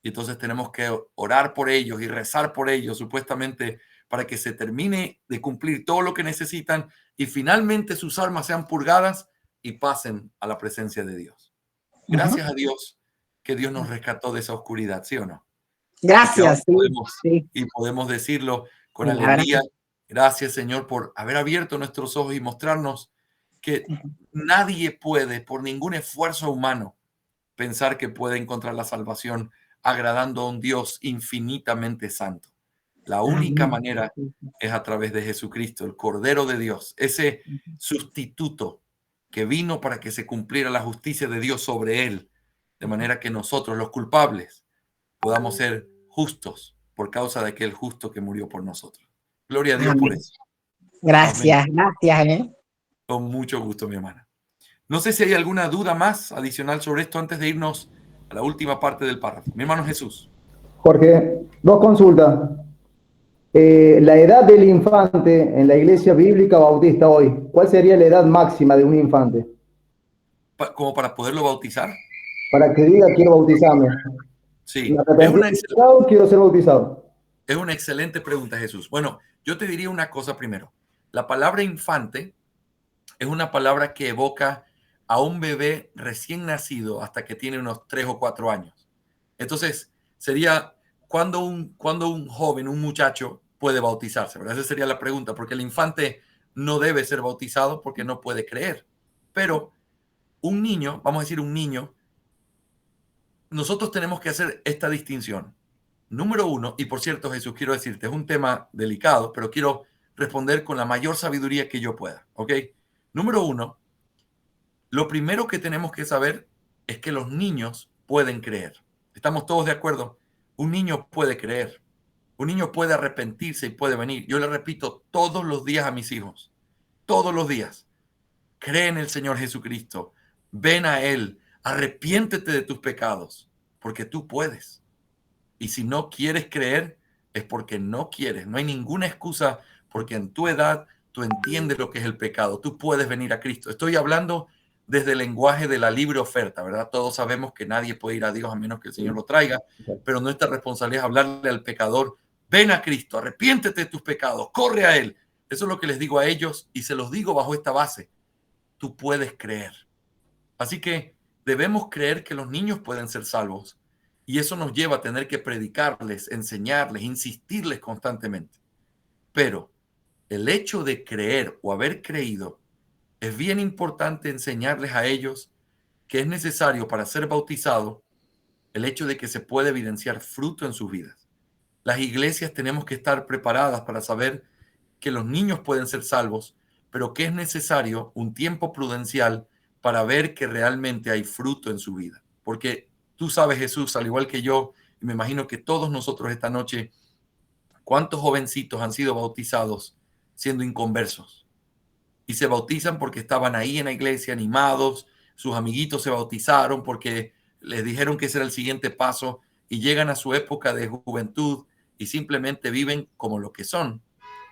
Y entonces tenemos que orar por ellos y rezar por ellos, supuestamente, para que se termine de cumplir todo lo que necesitan y finalmente sus almas sean purgadas y pasen a la presencia de Dios. Gracias a Dios que Dios nos rescató de esa oscuridad, ¿sí o no? Gracias, Podemos, sí. y podemos decirlo con La alegría, Gracias, Señor, por haber abierto nuestros ojos y mostrarnos que nadie puede, por ningún esfuerzo humano, pensar que puede encontrar la salvación agradando a un Dios infinitamente santo. La única Amén. manera es a través de Jesucristo, el Cordero de Dios, ese sustituto que vino para que se cumpliera la justicia de Dios sobre él, de manera que nosotros, los culpables, podamos ser justos por causa de aquel justo que murió por nosotros. Gloria a Dios por Amén. eso. Amén. Gracias, gracias, ¿eh? Con mucho gusto, mi hermana. No sé si hay alguna duda más adicional sobre esto antes de irnos a la última parte del párrafo. Mi hermano Jesús. Jorge, dos consultas. La edad del infante en la iglesia bíblica bautista hoy, ¿cuál sería la edad máxima de un infante? Como para poderlo bautizar. Para que diga, quiero bautizarme. Sí, Me arrepentí del pecado, quiero ser bautizado. es una excelente pregunta, Jesús. Bueno, yo te diría una cosa primero. La palabra infante es una palabra que evoca a un bebé recién nacido hasta que tiene unos 3 o 4 años. Entonces, sería cuando un joven, un muchacho puede bautizarse, ¿verdad? Esa sería la pregunta, porque el infante no debe ser bautizado porque no puede creer. Pero un niño, vamos a decir un niño, nosotros tenemos que hacer esta distinción. Número uno, y por cierto, Jesús, quiero decirte, es un tema delicado, pero quiero responder con la mayor sabiduría que yo pueda, ¿ok? Número uno, lo primero que tenemos que saber es que los niños pueden creer. ¿Estamos todos de acuerdo? Un niño puede creer. Un niño puede arrepentirse y puede venir. Yo le repito todos los días a mis hijos, todos los días. Cree en el Señor Jesucristo. Ven a Él. Arrepiéntete de tus pecados, porque tú puedes. Y si no quieres creer, es porque no quieres. No hay ninguna excusa, porque en tu edad tú entiendes lo que es el pecado. Tú puedes venir a Cristo. Estoy hablando desde el lenguaje de la libre oferta, ¿verdad? Todos sabemos que nadie puede ir a Dios a menos que el Señor lo traiga, pero nuestra responsabilidad es hablarle al pecador, ven a Cristo, arrepiéntete de tus pecados, corre a Él. Eso es lo que les digo a ellos y se los digo bajo esta base. Tú puedes creer. Así que debemos creer que los niños pueden ser salvos y eso nos lleva a tener que predicarles, enseñarles, insistirles constantemente. Pero el hecho de creer o haber creído es bien importante enseñarles a ellos que es necesario para ser bautizado el hecho de que se puede evidenciar fruto en sus vidas. Las iglesias tenemos que estar preparadas para saber que los niños pueden ser salvos, pero que es necesario un tiempo prudencial para ver que realmente hay fruto en su vida. Porque tú sabes, Jesús, al igual que yo, y me imagino que todos nosotros esta noche, ¿cuántos jovencitos han sido bautizados siendo inconversos? Y se bautizan porque estaban ahí en la iglesia animados, sus amiguitos se bautizaron porque les dijeron que ese era el siguiente paso y llegan a su época de juventud y simplemente viven como lo que son,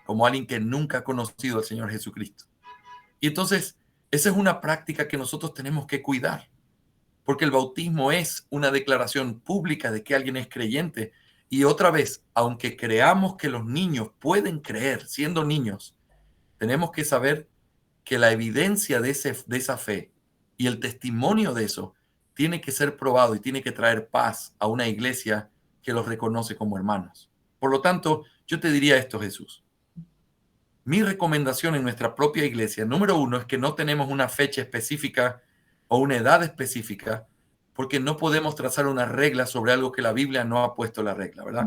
como alguien que nunca ha conocido al Señor Jesucristo. Y entonces, esa es una práctica que nosotros tenemos que cuidar, porque el bautismo es una declaración pública de que alguien es creyente. Y otra vez, aunque creamos que los niños pueden creer siendo niños, tenemos que saber que la evidencia de esa fe y el testimonio de eso tiene que ser probado y tiene que traer paz a una iglesia que los reconoce como hermanos. Por lo tanto, yo te diría esto, Jesús. Mi recomendación en nuestra propia iglesia, número uno, es que no tenemos una fecha específica o una edad específica, porque no podemos trazar una regla sobre algo que la Biblia no ha puesto la regla, ¿verdad?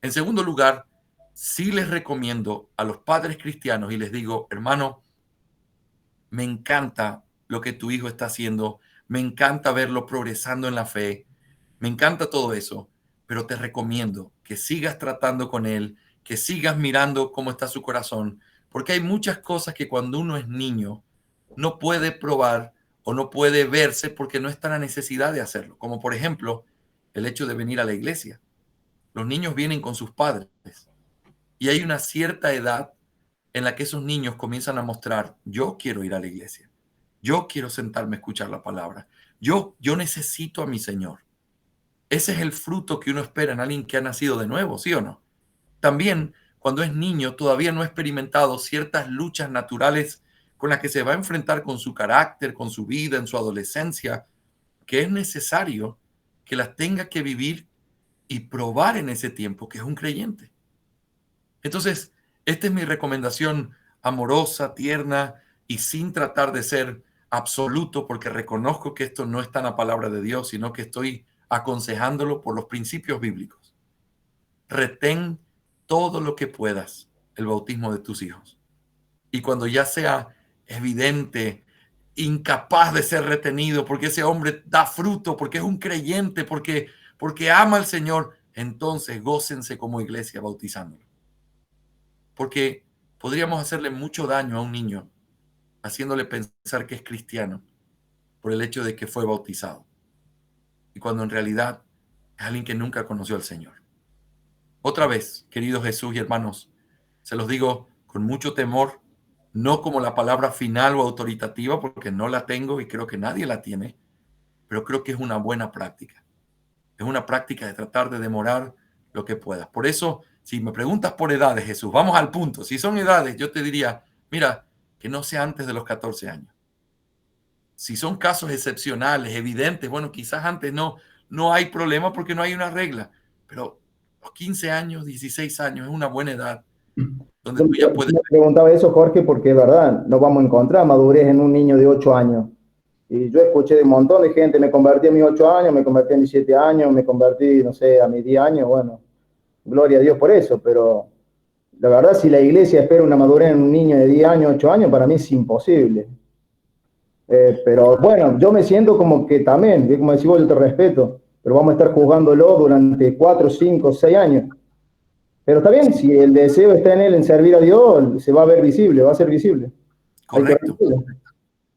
En segundo lugar, sí les recomiendo a los padres cristianos y les digo, hermano, me encanta lo que tu hijo está haciendo, me encanta verlo progresando en la fe, me encanta todo eso, pero te recomiendo que sigas tratando con él, que sigas mirando cómo está su corazón, porque hay muchas cosas que cuando uno es niño no puede probar o no puede verse porque no está en la necesidad de hacerlo, como por ejemplo el hecho de venir a la iglesia. Los niños vienen con sus padres y hay una cierta edad en la que esos niños comienzan a mostrar, yo quiero ir a la iglesia, yo quiero sentarme a escuchar la palabra, yo necesito a mi Señor. Ese es el fruto que uno espera en alguien que ha nacido de nuevo, ¿sí o no? También, cuando es niño, todavía no ha experimentado ciertas luchas naturales con las que se va a enfrentar con su carácter, con su vida, en su adolescencia, que es necesario que las tenga que vivir y probar en ese tiempo que es un creyente. Entonces, Esta es mi recomendación amorosa, tierna y sin tratar de ser absoluto, porque reconozco que esto no está en la palabra de Dios, sino que estoy aconsejándolo por los principios bíblicos. Retén todo lo que puedas el bautismo de tus hijos. Y cuando ya sea evidente, incapaz de ser retenido, porque ese hombre da fruto, porque es un creyente, porque ama al Señor, entonces gócense como iglesia bautizándolo. Porque podríamos hacerle mucho daño a un niño haciéndole pensar que es cristiano por el hecho de que fue bautizado. Y cuando en realidad es alguien que nunca conoció al Señor. Otra vez, queridos Jesús y hermanos, se los digo con mucho temor, no como la palabra final o autoritativa, porque no la tengo y creo que nadie la tiene, pero creo que es una buena práctica. Es una práctica de tratar de demorar lo que puedas. Por eso, si me preguntas por edades, Jesús, vamos al punto. Si son edades, yo te diría, mira, que no sea antes de los 14 años. Si son casos excepcionales, evidentes, bueno, quizás antes no hay problema porque no hay una regla, pero los 15 años, 16 años es una buena edad donde tú ya puedes... Me preguntaba eso, Jorge, porque es verdad, no vamos a encontrar madurez en un niño de 8 años. Y yo escuché de un montón de gente, me convertí a mis 8 años, me convertí a mis 7 años, me convertí, no sé, a mis 10 años, bueno, gloria a Dios por eso, pero la verdad, si la iglesia espera una madurez en un niño de 10 años, 8 años, para mí es imposible. Pero bueno, yo me siento como que también, como decís vos, yo te respeto, pero vamos a estar jugándolo durante 4, 5, 6 años. Pero está bien, si el deseo está en él, en servir a Dios, se va a ver visible, va a ser visible. Correcto.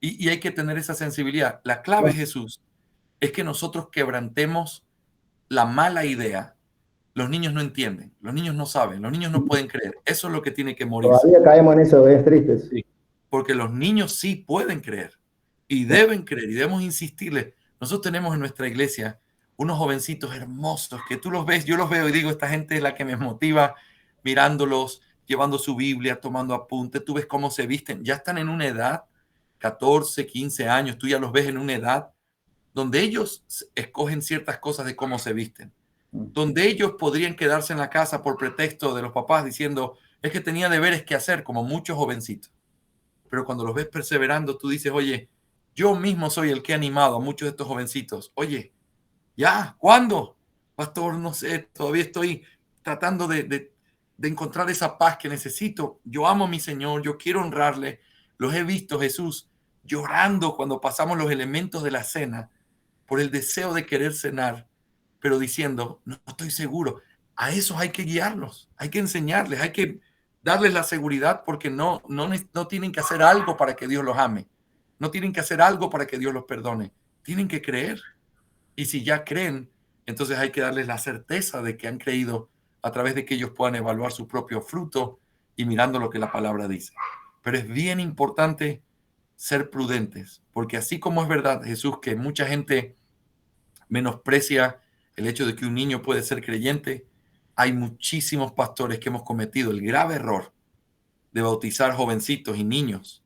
Y hay que tener esa sensibilidad. La clave, Jesús, es que nosotros quebrantemos la mala idea. Los niños no entienden, los niños no saben, los niños no pueden creer. Eso es lo que tiene que morir. Todavía caemos en eso, es triste. Sí, porque los niños sí pueden creer y deben creer y debemos insistirles. Nosotros tenemos en nuestra iglesia unos jovencitos hermosos que tú los ves, yo los veo y digo, esta gente es la que me motiva mirándolos, llevando su Biblia, tomando apuntes. Tú ves cómo se visten, ya están en una edad, 14, 15 años, tú ya los ves en una edad donde ellos escogen ciertas cosas de cómo se visten, donde ellos podrían quedarse en la casa por pretexto de los papás diciendo, es que tenía deberes que hacer, como muchos jovencitos. Pero cuando los ves perseverando, tú dices, oye, yo mismo soy el que ha animado a muchos de estos jovencitos. Oye, ¿ya? ¿Cuándo? Pastor, no sé, todavía estoy tratando de encontrar esa paz que necesito. Yo amo a mi Señor, yo quiero honrarle. Los he visto, Jesús, llorando cuando pasamos los elementos de la cena por el deseo de querer cenar, pero diciendo, no estoy seguro. A esos hay que guiarlos, hay que enseñarles, hay que darles la seguridad porque no tienen que hacer algo para que Dios los ame. No tienen que hacer algo para que Dios los perdone. Tienen que creer. Y si ya creen, entonces hay que darles la certeza de que han creído a través de que ellos puedan evaluar su propio fruto y mirando lo que la palabra dice. Pero es bien importante ser prudentes, porque así como es verdad, Jesús, que mucha gente menosprecia el hecho de que un niño puede ser creyente, hay muchísimos pastores que hemos cometido el grave error de bautizar jovencitos y niños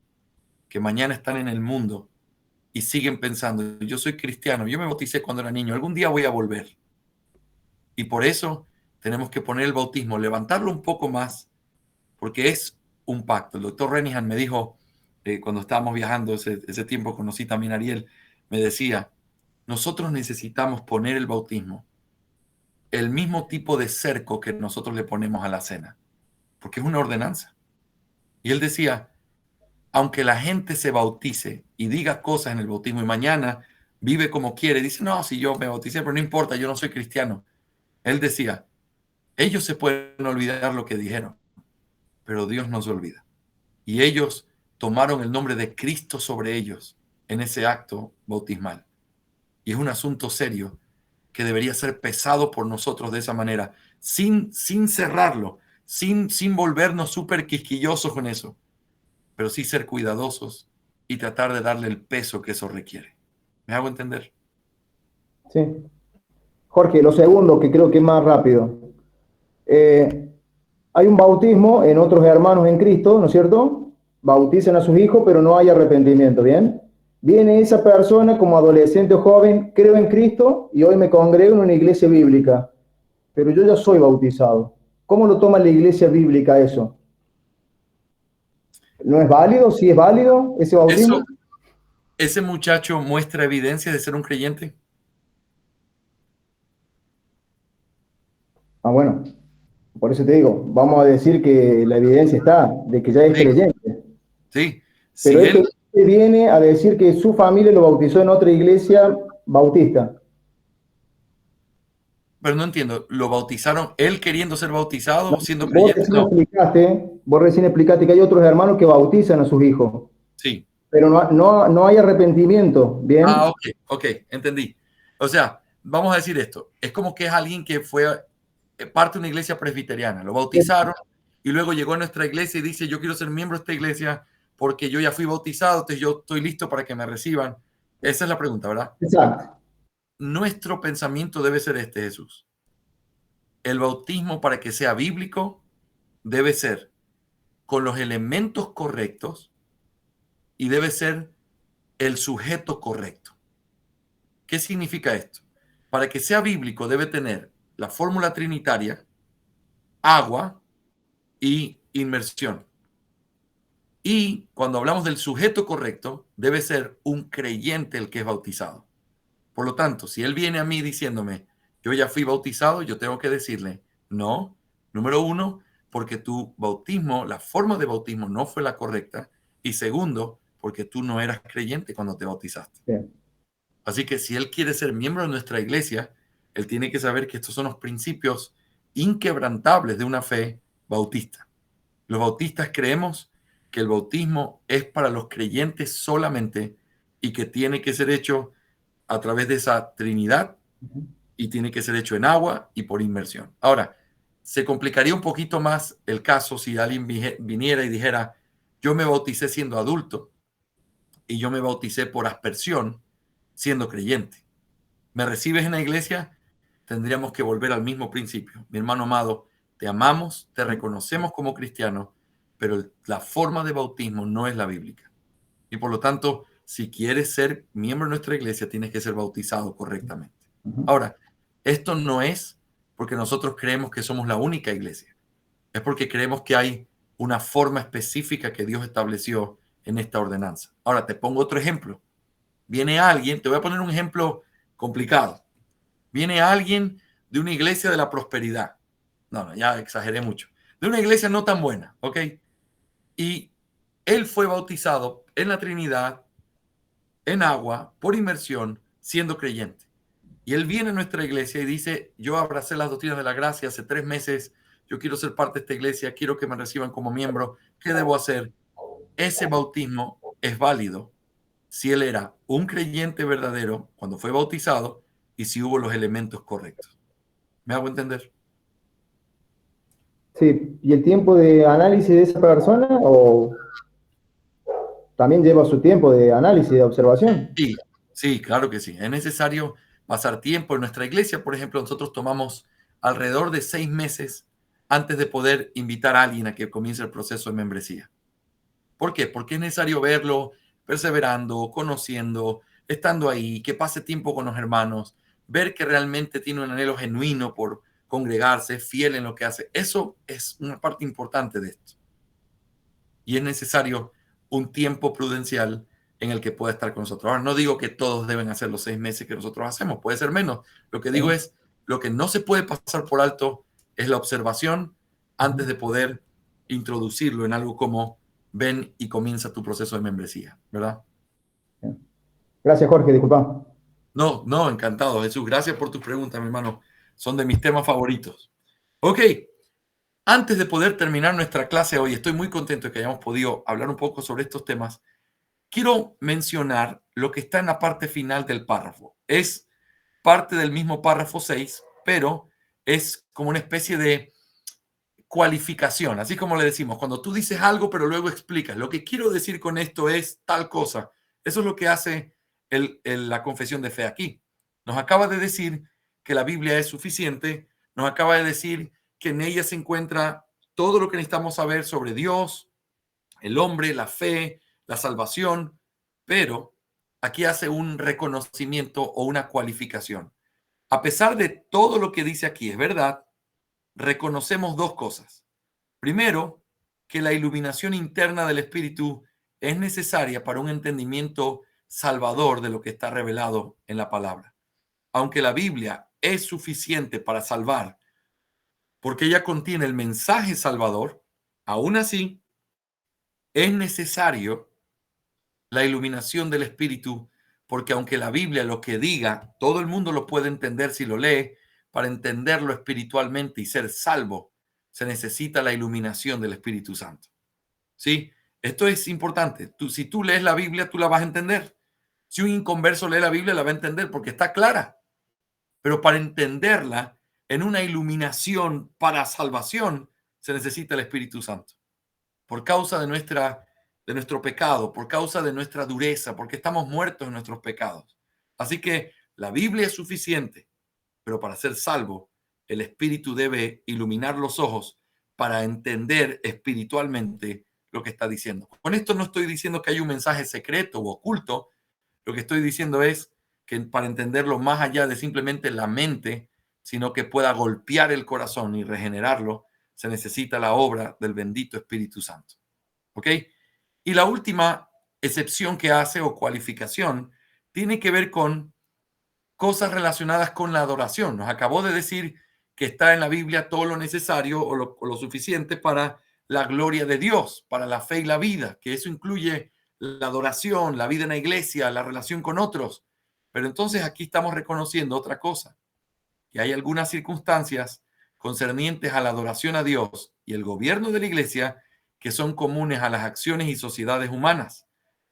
que mañana están en el mundo y siguen pensando, yo soy cristiano, yo me bauticé cuando era niño, algún día voy a volver. Y por eso tenemos que poner el bautismo, levantarlo un poco más, porque es un pacto. El doctor Renihan me dijo, cuando estábamos viajando, ese tiempo conocí también a Ariel, me decía, nosotros necesitamos poner el bautismo, el mismo tipo de cerco que nosotros le ponemos a la cena, porque es una ordenanza. Y él decía, aunque la gente se bautice y diga cosas en el bautismo y mañana vive como quiere, dice, no, si yo me bauticé, pero no importa, yo no soy cristiano. Él decía, ellos se pueden olvidar lo que dijeron, pero Dios no se olvida. Y ellos tomaron el nombre de Cristo sobre ellos en ese acto bautismal. Y es un asunto serio que debería ser pesado por nosotros de esa manera, sin cerrarlo, sin volvernos súper quisquillosos con eso, pero sí ser cuidadosos y tratar de darle el peso que eso requiere. ¿Me hago entender? Sí. Jorge, lo segundo, que creo que es más rápido. Hay un bautismo en otros hermanos en Cristo, ¿no es cierto? Bautizan a sus hijos, pero no hay arrepentimiento, ¿bien? Viene esa persona como adolescente o joven, creo en Cristo y hoy me congrego en una iglesia bíblica, pero yo ya soy bautizado. ¿Cómo lo toma la iglesia bíblica eso? no es válido? ¿Sí es válido ese bautismo? ¿Ese muchacho muestra evidencia de ser un creyente? Ah, bueno, por eso te digo, vamos a decir que la evidencia está de que ya es Sí, creyente. sí. Pero Si este él, viene a decir que su familia lo bautizó en otra iglesia bautista. pero no entiendo, ¿lo bautizaron él queriendo ser bautizado, siendo Vos creyente? recién No, explicaste, vos recién explicaste que hay otros hermanos que bautizan a sus hijos, sí. pero no hay arrepentimiento, Ah, ¿bien? ok, entendí. O sea, vamos a decir esto. Es como que es alguien que fue parte de una iglesia presbiteriana, lo bautizaron y luego llegó a nuestra iglesia y dice, yo quiero ser miembro de esta iglesia porque yo ya fui bautizado, entonces yo estoy listo para que me reciban. Esa es la pregunta, ¿verdad? Exacto. Nuestro pensamiento debe ser este, Jesús. El bautismo, para que sea bíblico, debe ser con los elementos correctos y debe ser el sujeto correcto. ¿Qué significa esto? Para que sea bíblico debe tener la fórmula trinitaria, agua y inmersión. Y cuando hablamos del sujeto correcto, debe ser un creyente el que es bautizado. Por lo tanto, si él viene a mí diciéndome, yo ya fui bautizado, yo tengo que decirle, no, número uno, porque tu bautismo, la forma de bautismo no fue la correcta. Y segundo, porque tú no eras creyente cuando te bautizaste. Bien. Así que si él quiere ser miembro de nuestra iglesia, él tiene que saber que estos son los principios inquebrantables de una fe bautista. Los bautistas creemos que el bautismo es para los creyentes solamente y que tiene que ser hecho a través de esa Trinidad y tiene que ser hecho en agua y por inmersión. Ahora, se complicaría un poquito más el caso si alguien viniera y dijera, yo me bauticé siendo adulto y yo me bauticé por aspersión siendo creyente. ¿Me recibes en la iglesia? Tendríamos que volver al mismo principio. Mi hermano amado, te amamos, te reconocemos como cristiano, pero la forma de bautismo no es la bíblica. Y por lo tanto, si quieres ser miembro de nuestra iglesia, tienes que ser bautizado correctamente. Ahora, esto no es porque nosotros creemos que somos la única iglesia. Es porque creemos que hay una forma específica que Dios estableció en esta ordenanza. Ahora, te pongo otro ejemplo. Viene alguien, te voy a poner un ejemplo complicado. Viene alguien de una iglesia de la prosperidad. No, ya exageré mucho. De una iglesia no tan buena, ¿ok? Y él fue bautizado en la Trinidad, en agua, por inmersión, siendo creyente. Y él viene a nuestra iglesia y dice, yo abracé las doctrinas de la gracia hace 3 meses, yo quiero ser parte de esta iglesia, quiero que me reciban como miembro, ¿qué debo hacer? Ese bautismo es válido si él era un creyente verdadero cuando fue bautizado y si hubo los elementos correctos. ¿Me hago entender? Sí, ¿y el tiempo de análisis de esa persona o también lleva su tiempo de análisis, de observación? Sí, sí, claro que sí. Es necesario pasar tiempo en nuestra iglesia. Por ejemplo, nosotros tomamos alrededor de 6 meses antes de poder invitar a alguien a que comience el proceso de membresía. ¿Por qué? Porque es necesario verlo perseverando, conociendo, estando ahí, que pase tiempo con los hermanos, ver que realmente tiene un anhelo genuino por congregarse, fiel en lo que hace. Eso es una parte importante de esto. Y es necesario un tiempo prudencial en el que pueda estar con nosotros. Ahora, no digo que todos deben hacer los 6 meses que nosotros hacemos, puede ser menos. Lo que digo es, lo que no se puede pasar por alto es la observación antes de poder introducirlo en algo como ven y comienza tu proceso de membresía, ¿verdad? Gracias, Jorge, disculpa. No, no, encantado, Jesús. Gracias por tus preguntas, mi hermano. Son de mis temas favoritos. Ok, antes de poder terminar nuestra clase hoy, estoy muy contento de que hayamos podido hablar un poco sobre estos temas. Quiero mencionar lo que está en la parte final del párrafo. Es parte del mismo párrafo 6, pero es como una especie de cualificación, así como le decimos, cuando tú dices algo, pero luego explicas, lo que quiero decir con esto es tal cosa. Eso es lo que hace la confesión de fe aquí. Nos acaba de decir que la Biblia es suficiente, nos acaba de decir que en ella se encuentra todo lo que necesitamos saber sobre Dios, el hombre, la fe, la salvación, pero aquí hace un reconocimiento o una cualificación. A pesar de todo lo que dice aquí es verdad, reconocemos dos cosas. Primero, que la iluminación interna del Espíritu es necesaria para un entendimiento salvador de lo que está revelado en la palabra. Aunque la Biblia es suficiente para salvar, porque ella contiene el mensaje salvador, aún así es necesario la iluminación del Espíritu, porque aunque la Biblia lo que diga, todo el mundo lo puede entender si lo lee, para entenderlo espiritualmente y ser salvo, se necesita la iluminación del Espíritu Santo. ¿Sí? Esto es importante. Si tú lees la Biblia, tú la vas a entender. Si un inconverso lee la Biblia, la va a entender porque está clara. Pero para entenderla en una iluminación para salvación, se necesita el Espíritu Santo. Por causa de nuestro pecado, por causa de nuestra dureza, porque estamos muertos en nuestros pecados. Así que la Biblia es suficiente, pero para ser salvo, el Espíritu debe iluminar los ojos para entender espiritualmente lo que está diciendo. Con esto no estoy diciendo que hay un mensaje secreto o oculto. Lo que estoy diciendo es que para entenderlo más allá de simplemente la mente, sino que pueda golpear el corazón y regenerarlo, se necesita la obra del bendito Espíritu Santo. ¿Ok? Y la última excepción que hace o cualificación tiene que ver con cosas relacionadas con la adoración. Nos acabó de decir que está en la Biblia todo lo necesario o lo suficiente para la gloria de Dios, para la fe y la vida, que eso incluye la adoración, la vida en la iglesia, la relación con otros. Pero entonces aquí estamos reconociendo otra cosa, que hay algunas circunstancias concernientes a la adoración a Dios y el gobierno de la iglesia que son comunes a las acciones y sociedades humanas,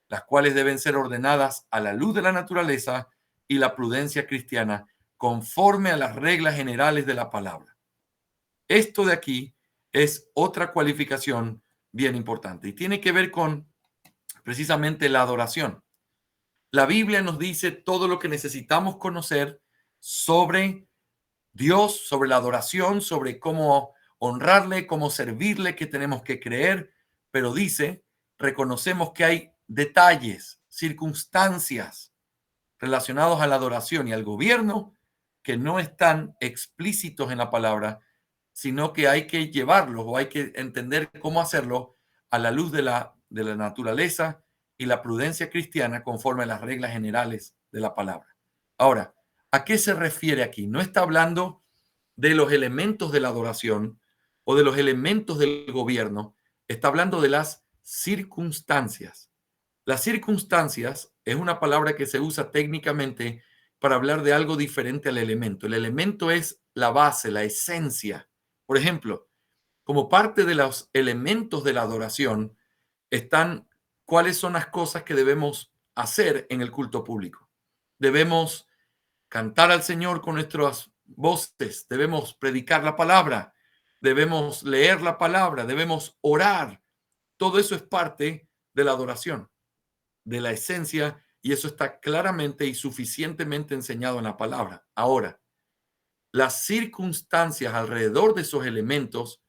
las cuales deben ser ordenadas a la luz de la naturaleza y la prudencia cristiana conforme a las reglas generales de la palabra. Esto de aquí es otra cualificación bien importante y tiene que ver con precisamente la adoración. La Biblia nos dice todo lo que necesitamos conocer sobre Dios, sobre la adoración, sobre cómo honrarle, cómo servirle, qué tenemos que creer, pero dice, reconocemos que hay detalles, circunstancias relacionados a la adoración y al gobierno que no están explícitos en la palabra, sino que hay que llevarlos o hay que entender cómo hacerlo a la luz de la naturaleza y la prudencia cristiana conforme a las reglas generales de la palabra. Ahora, ¿a qué se refiere aquí? No está hablando de los elementos de la adoración o de los elementos del gobierno, está hablando de las circunstancias. Las circunstancias es una palabra que se usa técnicamente para hablar de algo diferente al elemento. El elemento es la base, la esencia. Por ejemplo, como parte de los elementos de la adoración están cuáles son las cosas que debemos hacer en el culto público. Debemos cantar al Señor con nuestras voces, debemos predicar la palabra, debemos leer la palabra, debemos orar. Todo eso es parte de la adoración, de la esencia, y eso está claramente y suficientemente enseñado en la palabra. Ahora, las circunstancias alrededor de esos elementos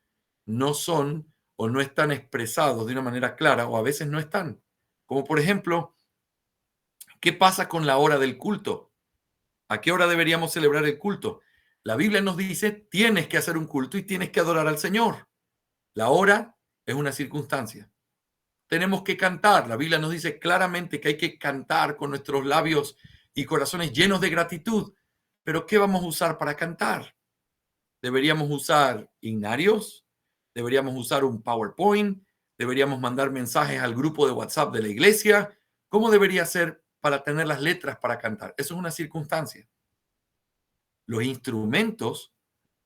no son o no están expresados de una manera clara o a veces no están. Como por ejemplo, ¿qué pasa con la hora del culto? ¿A qué hora deberíamos celebrar el culto? La Biblia nos dice, tienes que hacer un culto y tienes que adorar al Señor. La hora es una circunstancia. Tenemos que cantar. La Biblia nos dice claramente que hay que cantar con nuestros labios y corazones llenos de gratitud. Pero ¿qué vamos a usar para cantar? ¿Deberíamos usar himnarios? ¿Deberíamos usar un PowerPoint? ¿Deberíamos mandar mensajes al grupo de WhatsApp de la iglesia? ¿Cómo debería ser para tener las letras para cantar? Eso es una circunstancia. Los instrumentos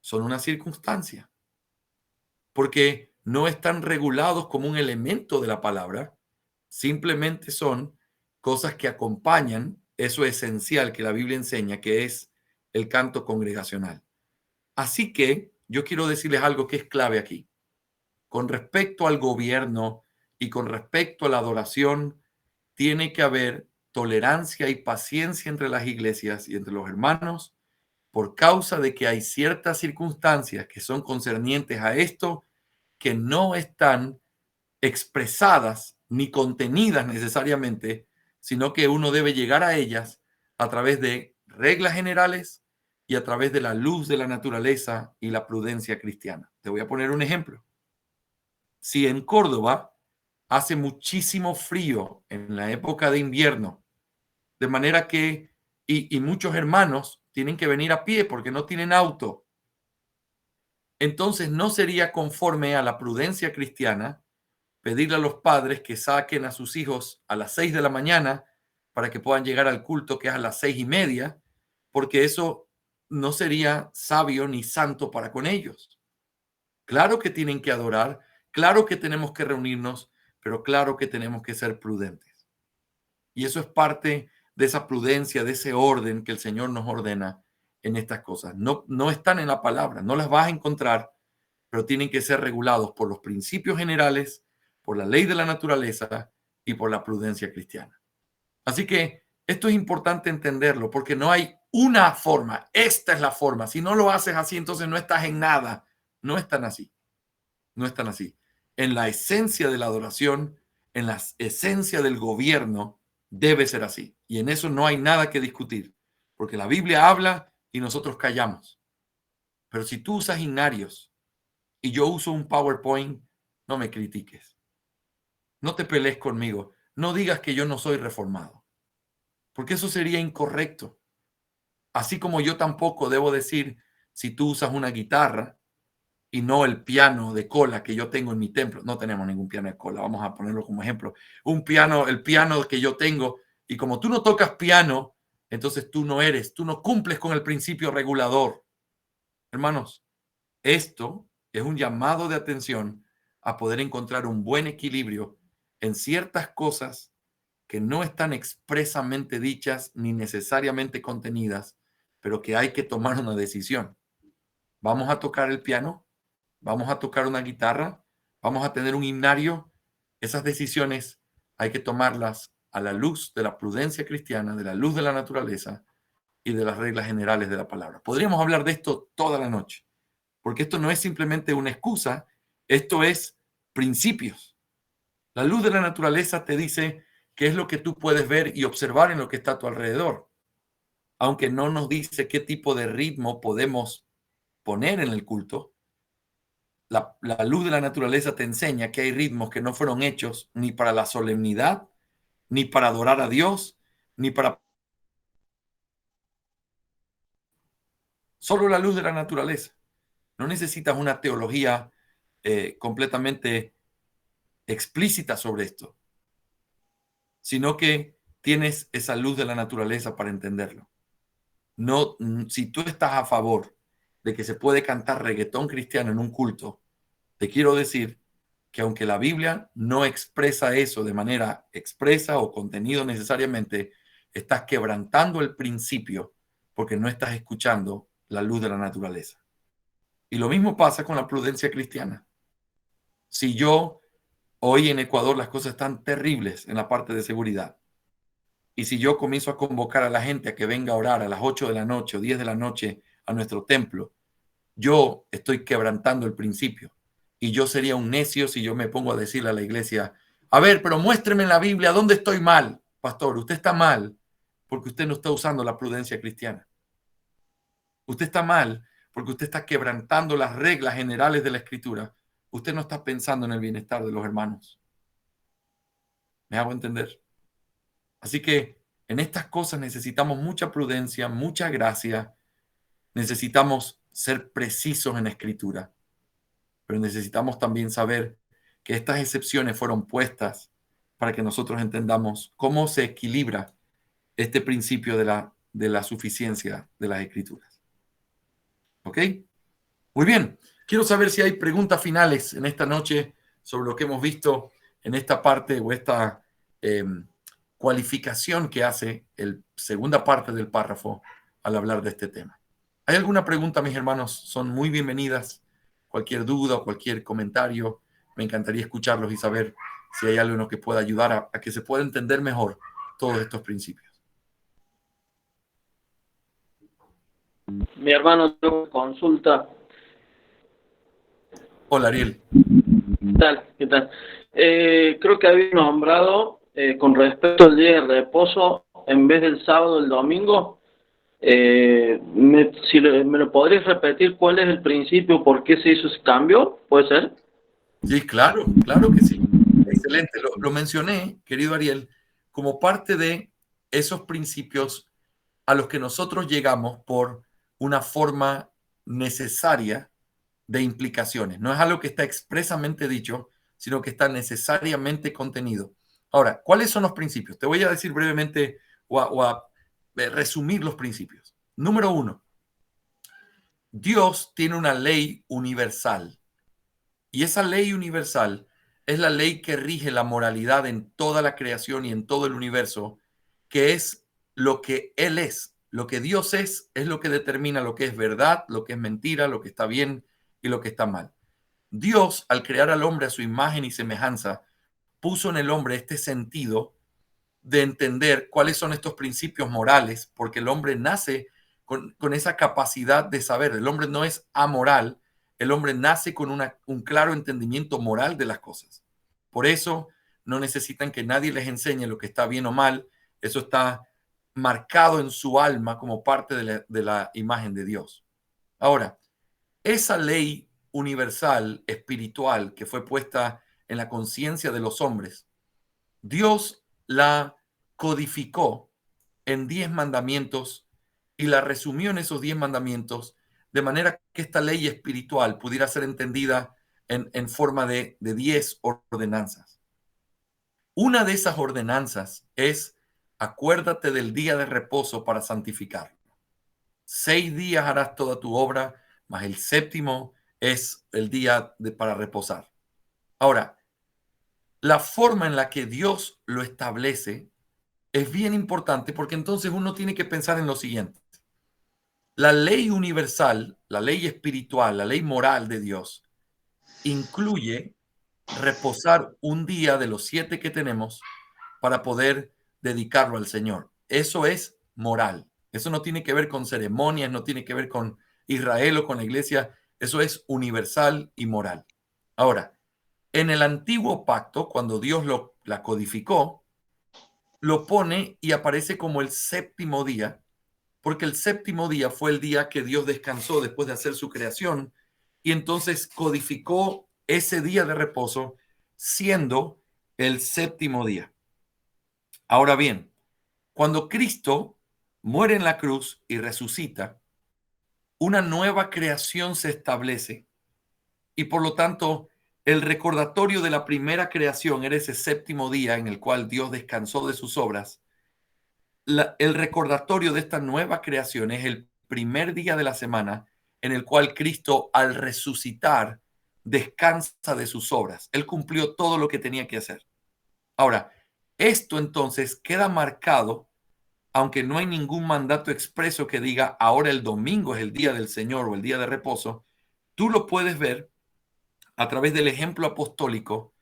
son una circunstancia, porque no están regulados como un elemento de la palabra, simplemente son cosas que acompañan eso esencial que la Biblia enseña, que es el canto congregacional. Así que yo quiero decirles algo que es clave aquí. Con respecto al gobierno y con respecto a la adoración, tiene que haber tolerancia y paciencia entre las iglesias y entre los hermanos, por causa de que hay ciertas circunstancias que son concernientes a esto que no están expresadas ni contenidas necesariamente, sino que uno debe llegar a ellas a través de reglas generales y a través de la luz de la naturaleza y la prudencia cristiana. Te voy a poner un ejemplo. si en Córdoba hace muchísimo frío en la época de invierno, de manera que, y muchos hermanos tienen que venir a pie porque no tienen auto, entonces no sería conforme a la prudencia cristiana pedirle a los padres que saquen a sus hijos a las 6 de la mañana para que puedan llegar al culto que es a las 6:30, porque eso no sería sabio ni santo para con ellos. Claro que tienen que adorar, claro que tenemos que reunirnos, pero claro que tenemos que ser prudentes. Y eso es parte de esa prudencia, de ese orden que el Señor nos ordena en estas cosas. No están en la palabra, no las vas a encontrar, pero tienen que ser regulados por los principios generales, por la ley de la naturaleza y por la prudencia cristiana. Así que esto es importante entenderlo porque no hay una forma. Esta es la forma. Si no lo haces así, entonces no estás en nada. No están así. No están así. En la esencia de la adoración, en la esencia del gobierno, debe ser así. Y en eso no hay nada que discutir. Porque la Biblia habla y nosotros callamos. Pero si tú usas himnarios y yo uso un PowerPoint, no me critiques. No te pelees conmigo. No digas que yo no soy reformado. Porque eso sería incorrecto. Así como yo tampoco debo decir si tú usas una guitarra y no el piano de cola que yo tengo en mi templo. No tenemos ningún piano de cola, vamos a ponerlo como ejemplo. El piano que yo tengo, y como tú no tocas piano, entonces tú no cumples con el principio regulador. Hermanos, esto es un llamado de atención a poder encontrar un buen equilibrio en ciertas cosas que no están expresamente dichas ni necesariamente contenidas, pero que hay que tomar una decisión. ¿Vamos a tocar el piano? ¿Vamos a tocar una guitarra? ¿Vamos a tener un himnario? Esas decisiones hay que tomarlas a la luz de la prudencia cristiana, de la luz de la naturaleza y de las reglas generales de la palabra. Podríamos hablar de esto toda la noche, porque esto no es simplemente una excusa, esto es principios. La luz de la naturaleza te dice qué es lo que tú puedes ver y observar en lo que está a tu alrededor, aunque no nos dice qué tipo de ritmo podemos poner en el culto. La luz de la naturaleza te enseña que hay ritmos que no fueron hechos ni para la solemnidad, ni para adorar a Dios, ni para... Solo la luz de la naturaleza. No necesitas una teología completamente explícita sobre esto, sino que tienes esa luz de la naturaleza para entenderlo. No, si tú estás a favor de que se puede cantar reggaetón cristiano en un culto, te quiero decir que aunque la Biblia no expresa eso de manera expresa o contenido necesariamente, estás quebrantando el principio porque no estás escuchando la luz de la naturaleza. Y lo mismo pasa con la prudencia cristiana. Si hoy en Ecuador las cosas están terribles en la parte de seguridad, y si yo comienzo a convocar a la gente a que venga a orar a las 8 de la noche o 10 de la noche a nuestro templo, yo estoy quebrantando el principio. Y yo sería un necio si yo me pongo a decirle a la iglesia, a ver, pero muéstreme en la Biblia dónde estoy mal. Pastor, usted está mal porque usted no está usando la prudencia cristiana. Usted está mal porque usted está quebrantando las reglas generales de la Escritura. Usted no está pensando en el bienestar de los hermanos. ¿Me hago entender? Así que en estas cosas necesitamos mucha prudencia, mucha gracia. Necesitamos ser precisos en la Escritura. Pero necesitamos también saber que estas excepciones fueron puestas para que nosotros entendamos cómo se equilibra este principio de la suficiencia de las Escrituras. ¿Ok? Muy bien. Quiero saber si hay preguntas finales en esta noche sobre lo que hemos visto en esta parte o esta cualificación que hace la segunda parte del párrafo al hablar de este tema. ¿Hay alguna pregunta, mis hermanos? Son muy bienvenidas. Cualquier duda o cualquier comentario, me encantaría escucharlos y saber si hay algo que pueda ayudar a que se pueda entender mejor todos estos principios. Mi hermano tengo consulta. Hola, Ariel. ¿Qué tal? ¿Qué tal? Creo que había nombrado con respecto al día de reposo, en vez del sábado, el domingo. Si me lo podrías repetir, ¿cuál es el principio? ¿Por qué se hizo ese cambio? ¿Puede ser? Sí, claro, claro que sí. Excelente. Lo mencioné, querido Ariel, como parte de esos principios a los que nosotros llegamos por una forma necesaria de implicaciones. No es algo que está expresamente dicho, sino que está necesariamente contenido. Ahora, ¿cuáles son los principios? Te voy a decir brevemente o a resumir los principios. Número uno, Dios tiene una ley universal y esa ley universal es la ley que rige la moralidad en toda la creación y en todo el universo, que es lo que Él es. Lo que Dios es lo que determina lo que es verdad, lo que es mentira, lo que está bien y lo que está mal. Dios, al crear al hombre a su imagen y semejanza, puso en el hombre este sentido de entender cuáles son estos principios morales, porque el hombre nace con esa capacidad de saber. El hombre no es amoral, el hombre nace con un claro entendimiento moral de las cosas. Por eso no necesitan que nadie les enseñe lo que está bien o mal. Eso está marcado en su alma como parte de la imagen de Dios. Ahora, esa ley universal, espiritual, que fue puesta en la conciencia de los hombres, Dios la codificó en 10 mandamientos y la resumió en esos 10 mandamientos de manera que esta ley espiritual pudiera ser entendida en forma de 10 ordenanzas. Una de esas ordenanzas es: acuérdate del día de reposo para santificarlo. 6 días harás toda tu obra, mas el séptimo es el día para reposar. Ahora, la forma en la que Dios lo establece es bien importante, porque entonces uno tiene que pensar en lo siguiente. La ley universal, la ley espiritual, la ley moral de Dios incluye reposar un día de los 7 que tenemos para poder dedicarlo al Señor. Eso es moral. Eso no tiene que ver con ceremonias, no tiene que ver con Israel o con la iglesia. Eso es universal y moral. Ahora, en el antiguo pacto, cuando Dios la codificó, lo pone y aparece como el séptimo día, porque el séptimo día fue el día que Dios descansó después de hacer su creación, y entonces codificó ese día de reposo siendo el séptimo día. Ahora bien, cuando Cristo muere en la cruz y resucita, una nueva creación se establece y por lo tanto el recordatorio de la primera creación era ese séptimo día en el cual Dios descansó de sus obras. El recordatorio de esta nueva creación es el primer día de la semana en el cual Cristo, al resucitar, descansa de sus obras. Él cumplió todo lo que tenía que hacer. Ahora, esto entonces queda marcado, aunque no hay ningún mandato expreso que diga ahora el domingo es el día del Señor o el día de reposo. Tú lo puedes ver a través del ejemplo apostólico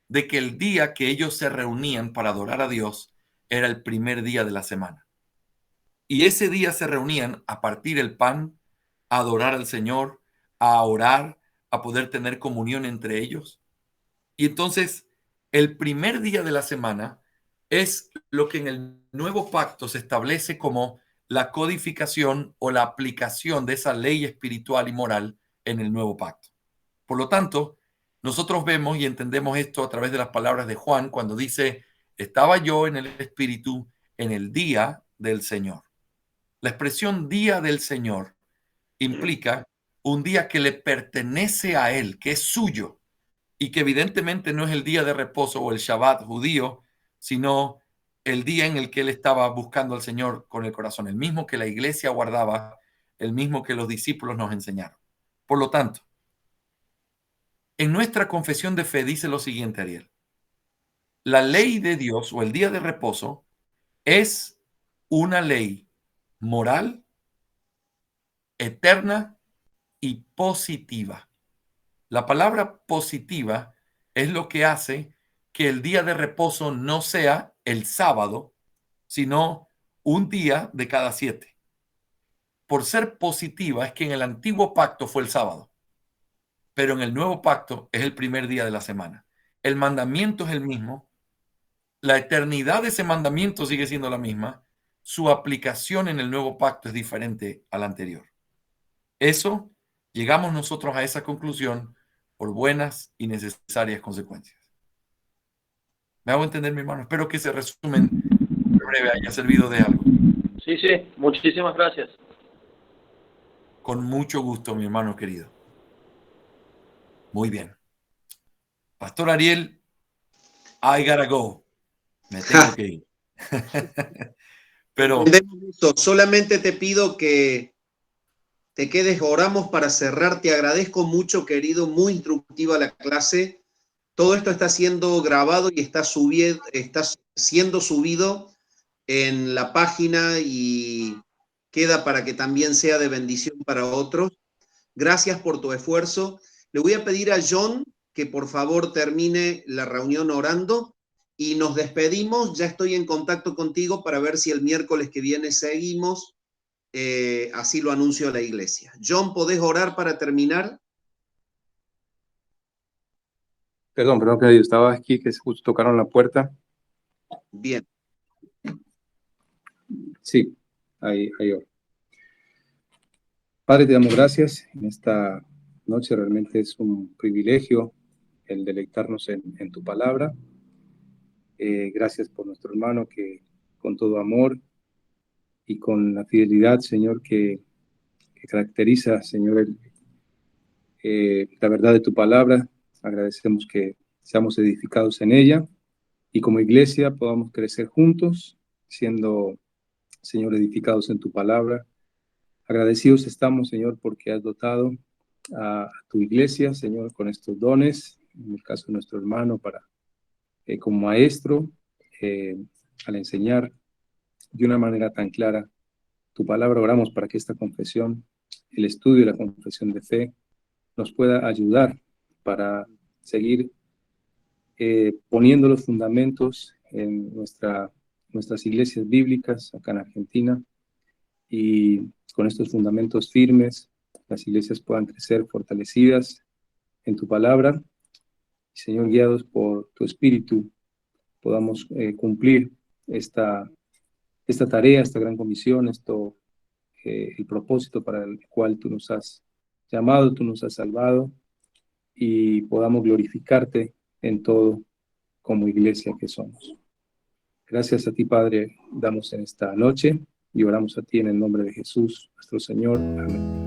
de que el día que ellos se reunían para adorar a Dios era el primer día de la semana. Y ese día se reunían a partir el pan, a adorar al Señor, a orar, a poder tener comunión entre ellos. Y entonces, el primer día de la semana es lo que en el nuevo pacto se establece como la codificación o la aplicación de esa ley espiritual y moral en el nuevo pacto. Por lo tanto, nosotros vemos y entendemos esto a través de las palabras de Juan cuando dice: estaba yo en el Espíritu en el día del Señor. La expresión día del Señor implica un día que le pertenece a Él, que es suyo, y que evidentemente no es el día de reposo o el Shabbat judío, sino el día en el que Él estaba buscando al Señor con el corazón, el mismo que la iglesia guardaba, el mismo que los discípulos nos enseñaron. Por lo tanto, en nuestra confesión de fe dice lo siguiente, Ariel: la ley de Dios o el día de reposo es una ley moral, eterna y positiva. La palabra positiva es lo que hace que el día de reposo no sea el sábado, sino un día de cada 7. Por ser positiva es que en el antiguo pacto fue el sábado, pero en el nuevo pacto es el primer día de la semana. El mandamiento es el mismo, la eternidad de ese mandamiento sigue siendo la misma, su aplicación en el nuevo pacto es diferente al anterior. Eso, llegamos nosotros a esa conclusión por buenas y necesarias consecuencias. ¿Me hago entender, mi hermano? Espero que ese resumen breve haya servido de algo. Sí, sí, muchísimas gracias. Con mucho gusto, mi hermano querido. Muy bien. Pastor Ariel, I gotta go. Me tengo que ir. Pero Entendemos eso. Solamente te pido que te quedes, oramos para cerrar. Te agradezco mucho, querido, muy instructiva la clase. Todo esto está siendo grabado y está siendo subido en la página y queda para que también sea de bendición para otros. Gracias por tu esfuerzo. Le voy a pedir a John que por favor termine la reunión orando y nos despedimos. Ya estoy en contacto contigo para ver si el miércoles que viene seguimos. Así lo anuncio a la iglesia. John, ¿podés orar para terminar? Perdón, que yo estaba aquí, que justo tocaron la puerta. Bien. Sí, ahí. Padre, te damos gracias en esta noche. Realmente es un privilegio el deleitarnos en tu palabra. Gracias por nuestro hermano que con todo amor y con la fidelidad, Señor, que caracteriza, Señor, la verdad de tu palabra. Agradecemos que seamos edificados en ella y como iglesia podamos crecer juntos, siendo, Señor, edificados en tu palabra. Agradecidos estamos, Señor, porque has dotado a tu iglesia, Señor, con estos dones, en el caso de nuestro hermano, para como maestro, al enseñar de una manera tan clara tu palabra. Oramos para que esta confesión, el estudio y la confesión de fe, nos pueda ayudar para seguir poniendo los fundamentos en nuestras iglesias bíblicas acá en Argentina, y con estos fundamentos firmes, las iglesias puedan crecer fortalecidas en tu palabra. Y, Señor, guiados por tu Espíritu, podamos cumplir esta tarea, esta gran comisión, el propósito para el cual tú nos has llamado, tú nos has salvado, y podamos glorificarte en todo como iglesia que somos. Gracias a ti, Padre, damos en esta noche y oramos a ti en el nombre de Jesús, nuestro Señor. Amén.